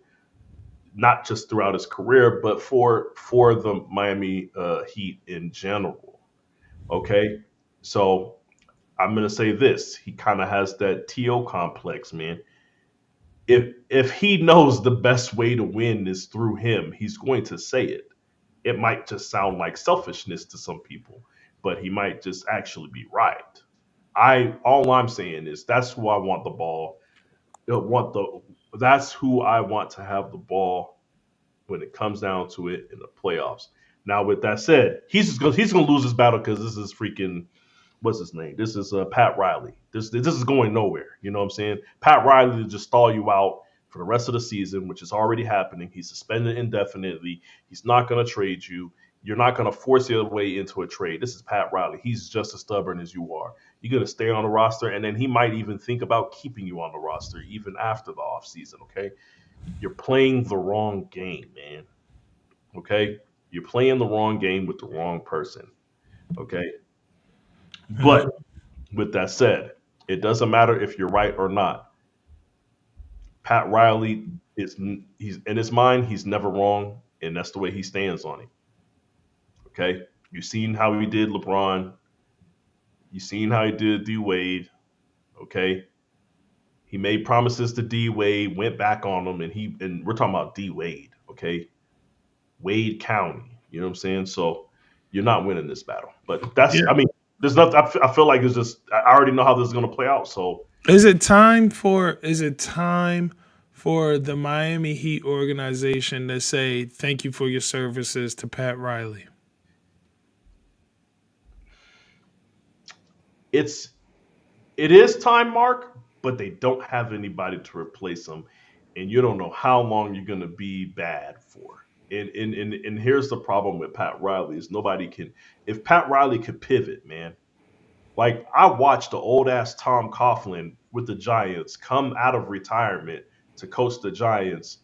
not just throughout his career, but for the Miami Heat in general. Okay, so I'm gonna say this: he kind of has that To complex, man. If he knows the best way to win is through him, he's going to say it. It might just sound like selfishness to some people, but he might just actually be right. I all I'm saying is that's who I want the ball. Want the That's who I want to have the ball when it comes down to it in the playoffs. Now, with that said, he's gonna lose this battle because this is freaking what's his name? This is Pat Riley. This is going nowhere. You know what I'm saying? Pat Riley to just stall you out for the rest of the season, which is already happening. He's suspended indefinitely. He's not going to trade you. You're not going to force your way into a trade. This is Pat Riley. He's just as stubborn as you are. You're going to stay on the roster, and then he might even think about keeping you on the roster even after the offseason, okay? You're playing the wrong game, man. Okay? You're playing the wrong game with the wrong person. Okay? But with that said, it doesn't matter if you're right or not. Pat Riley he's in his mind, he's never wrong, and that's the way he stands on it. Okay? You've seen how he did LeBron. You've seen how he did D Wade. Okay? He made promises to D Wade, went back on them, and we're talking about D Wade, okay? Wade County. You know what I'm saying? So you're not winning this battle. But Yeah. I mean, there's nothing. I feel like it's just. I already know how this is going to play out. So Is it time for the Miami Heat organization to say thank you for your services to Pat Riley? it is time, Mark, but they don't have anybody to replace him, and you don't know how long you're going to be bad for. And here's the problem with Pat Riley is nobody can. If Pat Riley could pivot, man. Like I watched the old ass Tom Coughlin with the Giants come out of retirement to coach the Giants,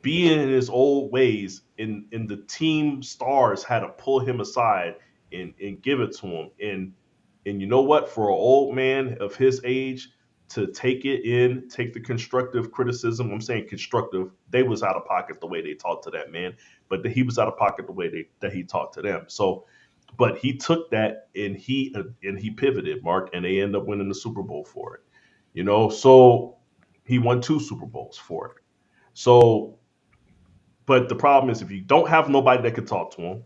be in his old ways, and the team stars had to pull him aside and give it to him. And you know what? For an old man of his age to take the constructive criticism. I'm saying constructive. They was out of pocket the way they talked to that man, but he was out of pocket the way that he talked to them. So but he took that and he pivoted, Mark, and they end up winning the Super Bowl for it. You know, so he won two Super Bowls for it. So, but the problem is if you don't have nobody that can talk to him,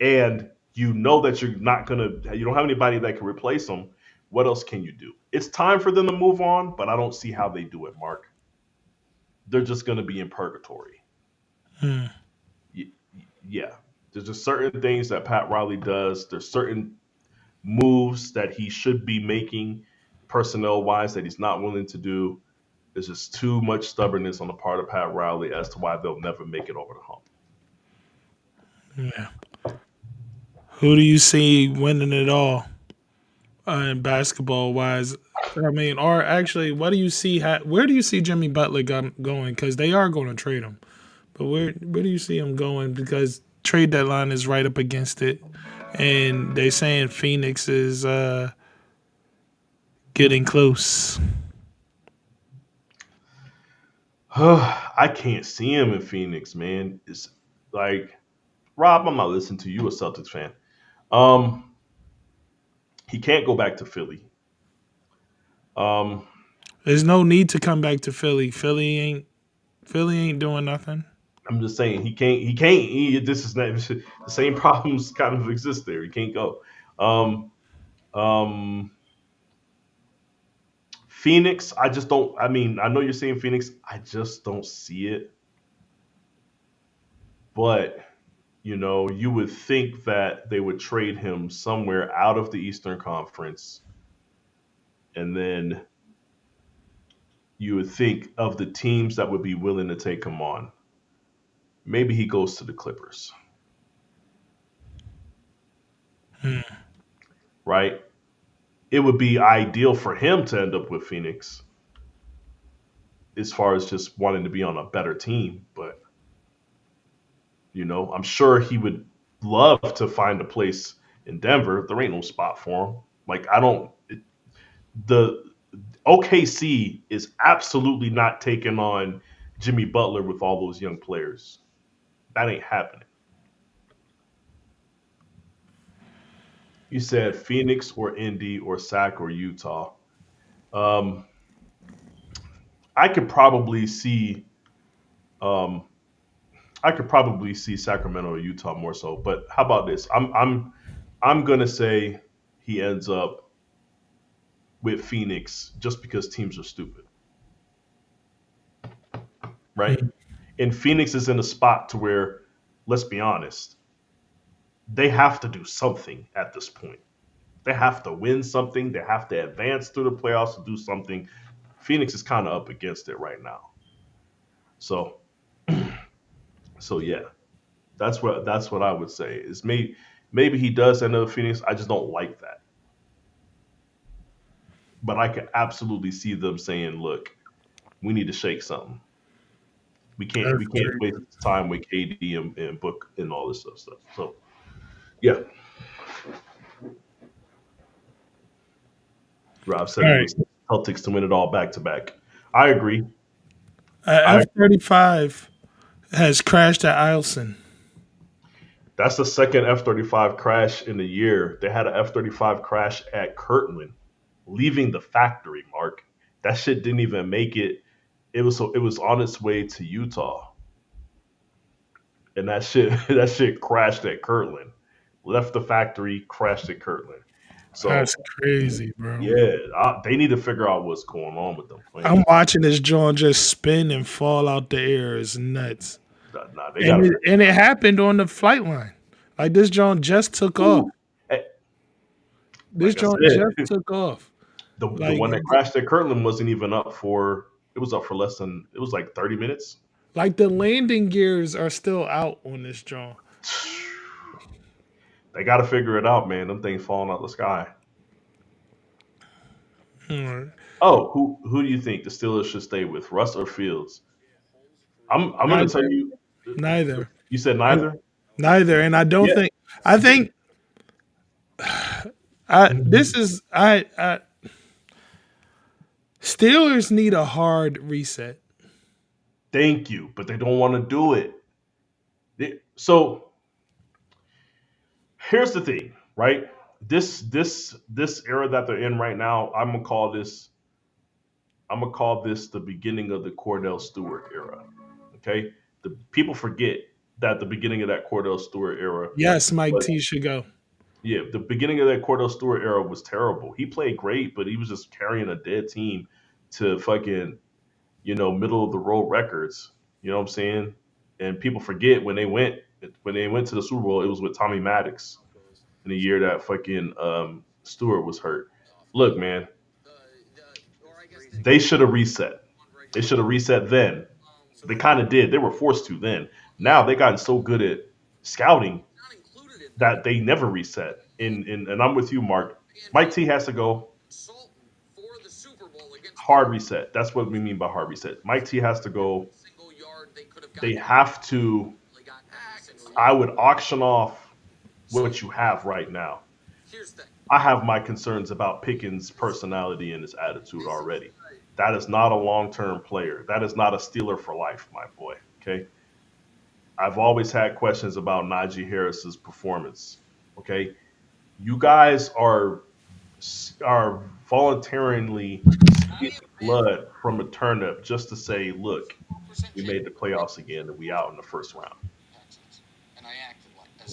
and you know that you don't have anybody that can replace him, what else can you do? It's time for them to move on, but I don't see how they do it, Mark. They're just gonna be in purgatory. Hmm. Yeah. There's just certain things that Pat Riley does. There's certain moves that he should be making personnel wise that he's not willing to do. There's just too much stubbornness on the part of Pat Riley as to why they'll never make it over the hump. Yeah. Who do you see winning it all in basketball wise? I mean, or actually, what do you see? Where do you see Jimmy Butler going? Because they are going to trade him, but where do you see him going? Because trade deadline is right up against it, and they saying Phoenix is getting close. I can't see him in Phoenix, man. It's like Rob, I'm not listening to you, a Celtics fan. Um, he can't go back to Philly. Um, There's no need to come back to Philly. Philly ain't doing nothing. I'm just saying he can't. He can't. This is not the same problems kind of exist there. He can't go. Um, um, Phoenix, I just don't. I mean, I know you're saying Phoenix. I just don't see it. But you would think that they would trade him somewhere out of the Eastern Conference, and then you would think of the teams that would be willing to take him on. Maybe he goes to the Clippers, Hmm. right? It would be ideal for him to end up with Phoenix as far as just wanting to be on a better team. But, I'm sure he would love to find a place in Denver. There ain't no spot for him. Like, I don't, the, OKC is absolutely not taking on Jimmy Butler with all those young players. That ain't happening. You said Phoenix or Indy or Sac or Utah. Um, I could probably see um, I could probably see Sacramento or Utah more so. But how about this? I'm gonna say he ends up with Phoenix just because teams are stupid, right? And Phoenix is in a spot to where, let's be honest, they have to do something at this point. They have to win something. They have to advance through the playoffs to do something. Phoenix is kind of up against it right now. So, so yeah, that's what I would say. Is maybe he does end up with Phoenix. I just don't like that. But I can absolutely see them saying, "Look, we need to shake something. We That's can't crazy. waste time with KD and Book and all this stuff." So yeah, Rob said All he right. was Celtics to win it all back to back. I agree. I F-35 has crashed at Eielson. That's the second F-35 crash in a year. They had an F-35 crash at Kirtland, leaving the factory. Mark, that shit didn't even make it. It was on its way to Utah, and that shit that shit crashed at Kirtland. Left the factory, crashed at Kirtland. That's So crazy, bro. yeah, they need to figure out what's going on with them I'm planes. watching this joint just spin and fall out the air. It's nuts. Nah, they And got to it, figure. and it happened on the flight line. Like this joint just took off. Ooh, eh, This like I joint just said, took off. the Like one that crashed at Kirtland wasn't even up for. It was up for less than. It was like 30 minutes. like the landing gears are still out on this joint. They got to figure it out, man. Them things falling out the sky. Hmm. Oh, who do you think the Steelers should stay with, Russ or Fields? I'm going to tell Neither. you. Neither. You said I, neither. neither. And I don't Yeah. think I think this is I Steelers need a hard reset. Thank you, but they don't want to do it. So here's the thing, right? This era that they're in right now, I'm gonna call this the beginning of the Cordell Stewart era. Okay, the people forget that the beginning of that Cordell Stewart era Yes, Mike was T should go. yeah, the beginning of that Cordell Stewart era was terrible. He played great, but he was just carrying a dead team to fucking middle of the road records. You know what I'm saying? And people forget when they went to the Super Bowl, it was with Tommy Maddox in the year that fucking Stewart was hurt. Look, man, they should have reset. They should have reset then. They kind of did. They were forced to then. Now they gotten so good at scouting that they never reset. And I'm with you, Mark. Mike T has to go hard reset. That's what we mean by hard reset. Mike T has to go. They have to. I would auction off what you have right now. I have my concerns about Pickens' personality and his attitude already. That is not a long term player. That is not a Steeler for life, my boy. Okay. I've always had questions about Najee Harris's performance. Okay. You guys are voluntarily squeezing blood from a turnip just to say, look, we made the playoffs again and we out in the first round.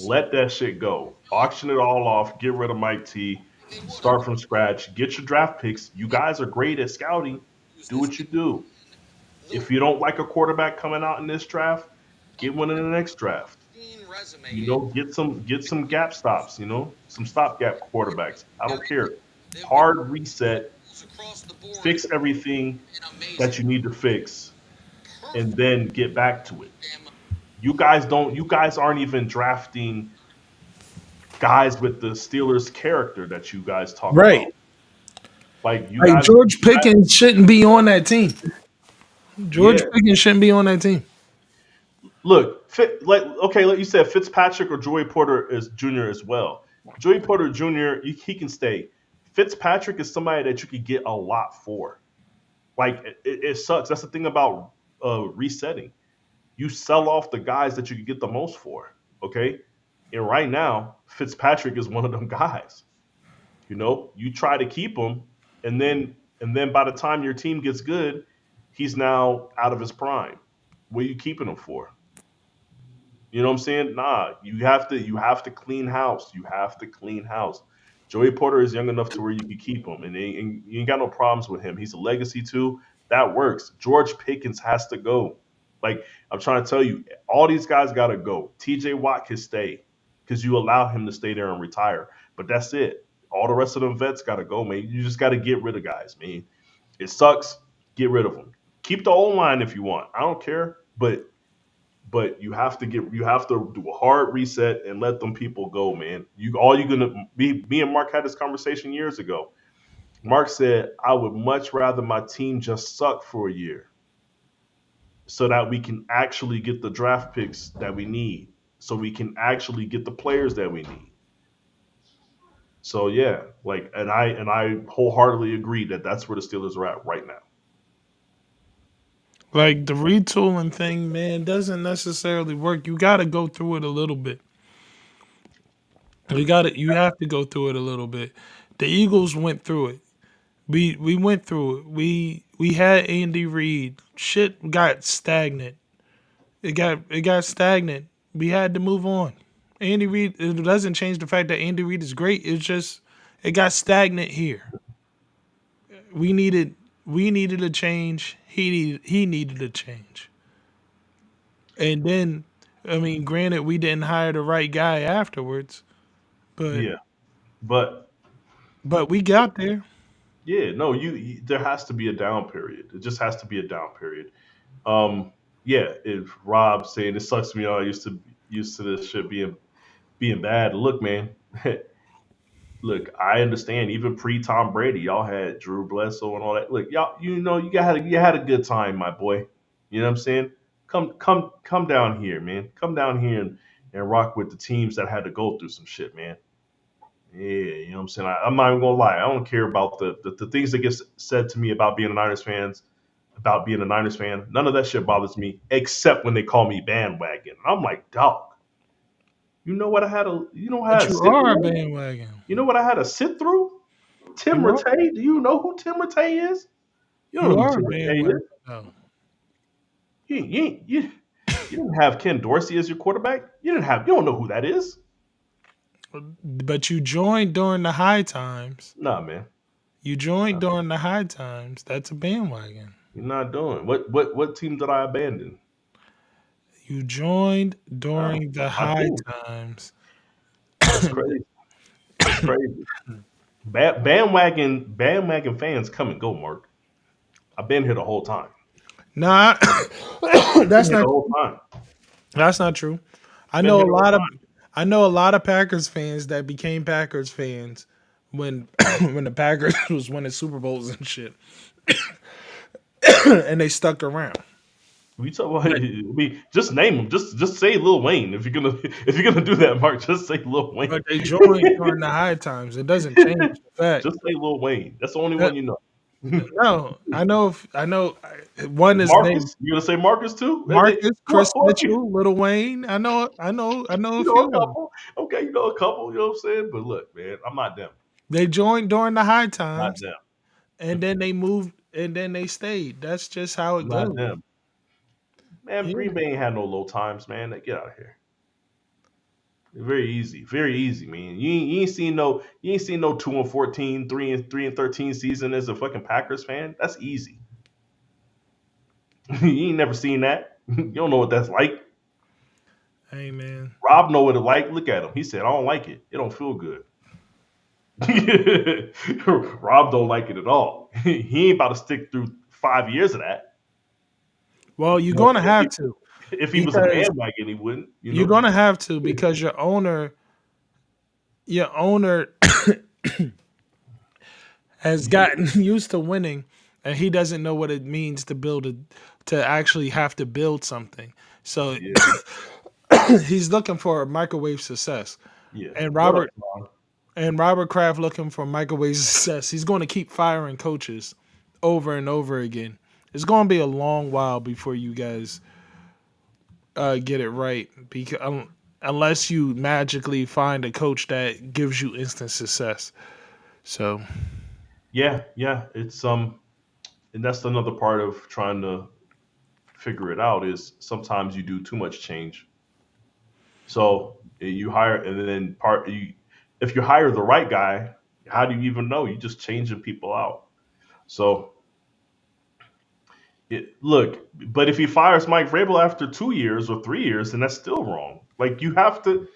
Let that shit go. Auction it all off. Get rid of Mike T. Start from scratch. Get your draft picks. You guys are great at scouting. Do what you do. If you don't like a quarterback coming out in this draft, get one in the next draft. Get some gap stops. Some stopgap quarterbacks. I don't care. Hard reset. Fix everything that you need to fix, and then get back to it. You guys don't. You guys aren't even drafting guys with the Steelers character that you guys talk Right. about. Like you Like guys, George Pickens shouldn't be on that team. George yeah. Pickens shouldn't be on that team. Look, like you said, Fitzpatrick or Joey Porter is Jr. as well. Joey Porter Jr. He can stay. Fitzpatrick is somebody that you could get a lot for. Like it sucks. That's the thing about resetting. You sell off the guys that you could get the most for. Okay, and right now Fitzpatrick is one of them guys. You try to keep him, and then by the time your team gets good, he's now out of his prime. What are you keeping him for? You know what I'm saying? Nah, you have to clean house. You have to clean house. Joey Porter is young enough to where you can keep him, and you ain't got no problems with him. He's a legacy too. That works. George Pickens has to go. Like I'm trying to tell you, all these guys got to go. T.J. Watt can stay because you allow him to stay there and retire. But that's it. All the rest of them vets got to go, man. You just got to get rid of guys, man. It sucks. Get rid of them. Keep the old line if you want. I don't care, but you have to do a hard reset and let them people go, man. You're gonna be. Me and Mark had this conversation years ago. Mark said, I would much rather my team just suck for a year so that we can actually get the draft picks that we need, so we can actually get the players that we need. So yeah, and I wholeheartedly agree that that's where the Steelers are at right now. Like the retooling thing, man, doesn't necessarily work. You got to go through it a little bit. You have to go through it a little bit. The Eagles went through it. We went through it. We had Andy Reid. Shit got stagnant. It got stagnant. We had to move on. Andy Reid, it doesn't change the fact that Andy Reid is great. It's just it got stagnant here. We needed a change. He needed a change. And then, I mean, granted, we didn't hire the right guy afterwards, but Yeah, but but we got there. yeah, no, there has to be a down period. It just has to be a down period. Um, yeah, if Rob saying it sucks to me, I used to this shit being bad. Look, man, look, I understand. Even pre Tom Brady, y'all had Drew Bledsoe and all that. Look, y'all, you had a good time, my boy. You know what I'm saying? Come down here, man. Come down here and rock with the teams that had to go through some shit, man. Yeah, you know what I'm saying? I'm not even gonna lie. I don't care about the things that get said to me about being a Niners fan. None of that shit bothers me, except when they call me bandwagon. I'm like, dog, you know what I had But to you sit are a through? bandwagon. You know what I had to sit through? Tim You are. Rattay. Do you know who Tim Rattay is? You don't You know who are a Tim Rattay bandwagon. is. No. You didn't have Ken Dorsey as your quarterback. You don't know who that is. But you joined during the high times. Nah, man. You joined Nah, during the high times. That's a bandwagon. you're not doing. What team did I abandon? You joined Nah, during the my high team. times. That's crazy. That's crazy. Bandwagon fans come and go, Mark. I've been here the whole time. Nah, Been that's here the not. whole time. That's not true. I Been know here a the whole lot of. time. I know a lot of Packers fans that became Packers fans when when the Packers was winning Super Bowls and shit, and they stuck around. We talk about. Just name them. Just say Lil Wayne if you're gonna if you're gonna do that, Mark. Just say Lil Wayne. But they joined during the high times. It doesn't change the fact. Just say Lil Wayne. That's the only That, one you know. no, I know. I know. One is named Marcus. You gonna say Marcus too? Marcus, Who, Chris who else Mitchell, Little Wayne. I know. I know. I know you a know few a of them. couple. Okay, you know a couple. You know what I'm saying? But look, man, I'm not them. They joined during the high Not times, them. and then they moved, and then they stayed. That's just how it Not goes. them. Man, Yeah. Green Bay ain't had no low times, man. Get out of here. Very easy, man. You ain't seen no 2-14, 3-13 season as a fucking Packers fan. That's easy. You ain't never seen that. You don't know what that's like. Hey man. Rob know what it like. Look at him. He said, I don't like it. It don't feel good. Rob don't like it at all. He ain't about to stick through 5 years of that. Well, you're You know, gonna have to if he was a because bandwagon, he wouldn't. you're gonna have to because your owner has gotten used to winning, and he doesn't know what it means to actually have to build something. So Yeah, he's looking for a microwave success. yeah. And What up, Robert Ron? And Robert Kraft looking for microwave success. He's going to keep firing coaches over and over again. It's going to be a long while before you guys get it right, because unless you magically find a coach that gives you instant success. So Yeah. It's and that's another part of trying to figure it out is sometimes you do too much change. So you hire, and then if you hire the right guy, how do you even know? You just changing people out. So look, but if he fires Mike Vrabel after 2 years or 3 years, then that's still wrong. Like you have to.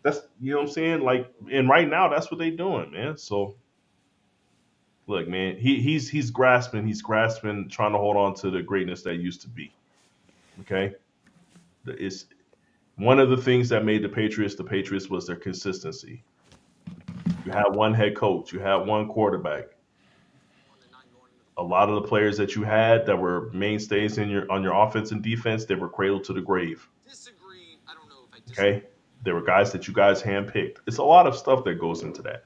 That's you know what I'm saying. Like, and right now that's what they doing, man. So look, man, he's grasping, trying to hold on to the greatness that used to be. Okay, it's one of the things that made the Patriots was their consistency. You had one head coach, you had one quarterback. A lot of the players that you had that were mainstays in your on your offense and defense, they were cradled to the grave. Okay, they were guys that you guys handpicked. It's a lot of stuff that goes into that.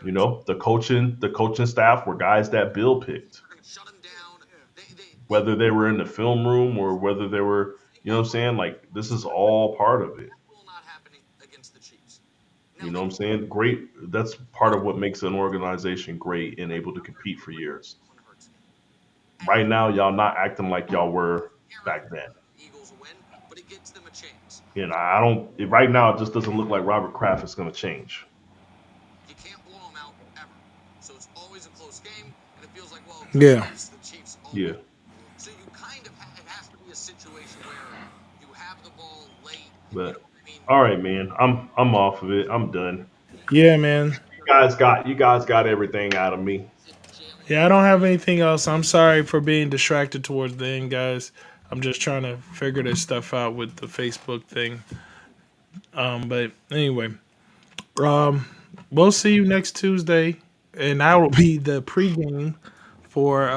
You know, the coaching staff were guys that Bill picked, whether they were in the film room or whether they were, you know what I'm saying? Like this is all part of it. You know what I'm saying? Great. That's part of what makes an organization great and able to compete for years. Right now, y'all not acting like y'all were back then. You know, I don't. Right now, it just doesn't look like Robert Kraft is going to change. yeah, Yeah. But all right, man. I'm off of it. I'm done. yeah, man. You guys got everything out of me. Yeah, I don't have anything else. I'm sorry for being distracted towards the end, guys. I'm just trying to figure this stuff out with the Facebook thing. But anyway, um, we'll see you next Tuesday, and that will be the pregame for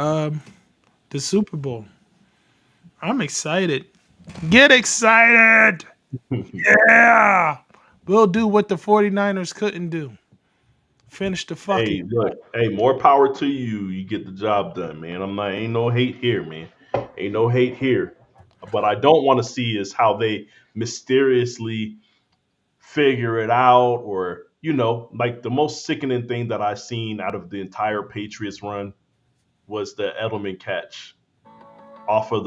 the Super Bowl. I'm excited. Get excited! Yeah! We'll do what the 49ers couldn't do. Finish the fucking. Hey, look. Hey, more power to you. You get the job done, man. I'm not. Ain't no hate here, man. Ain't no hate here. But I don't want to see is how they mysteriously figure it out, or like the most sickening thing that I seen out of the entire Patriots run was the Edelman catch off of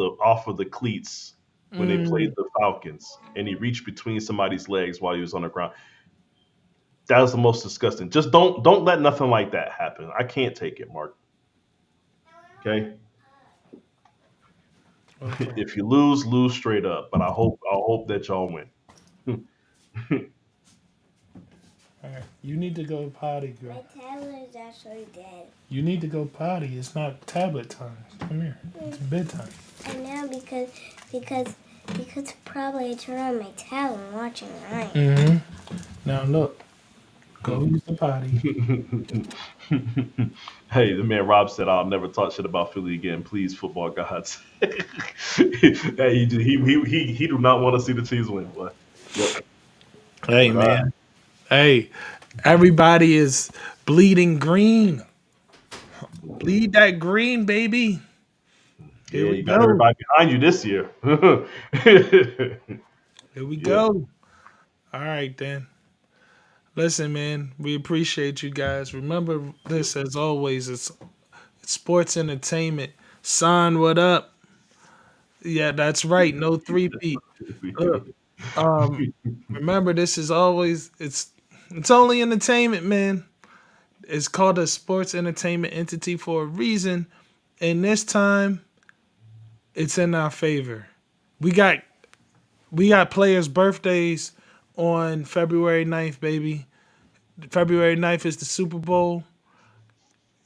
the cleats when they played Mm, the Falcons, and he reached between somebody's legs while he was on the ground. That was the most disgusting. Just don't let nothing like that happen. I can't take it, Mark. Okay, okay. if you lose, lose straight up. But I hope that y'all win. All right. You need to go potty, My girl. tablet is actually dead. You need to go potty. It's not tablet time. Come here. It's bedtime. I know because probably I turned on my tablet and watching Ryan. Mm-hmm. Now look, go use the potty. Hey, the man Rob said, "I'll never talk shit about Philly again, please, football gods." Hey, he do not want to see the Chiefs win, boy. Yep. Hey, But man. Hey, everybody is bleeding green. Bleed that green, baby. Here yeah, we you got go. everybody behind you this year. Here we Yeah, go. All right, then. Listen, man, we appreciate you guys. Remember this as always. It's sports entertainment. Son, what up? Yeah, that's right. No three P. Look, um, remember this is always it's only entertainment, man. It's called a sports entertainment entity for a reason, and this time it's in our favor. We got we got players' birthdays on February 9th, baby. February 9th is the Super Bowl.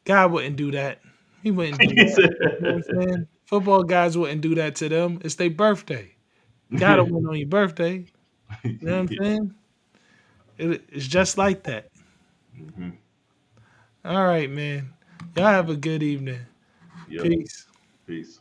God wouldn't do that. He wouldn't do He that. You know what said- I'm saying? Football guys wouldn't do that to them. It's their birthday. Gotta win on your birthday. You know what I'm saying? It's just like that. Mhm. All right, man. Y'all have a good evening. Yep. Peace. Peace.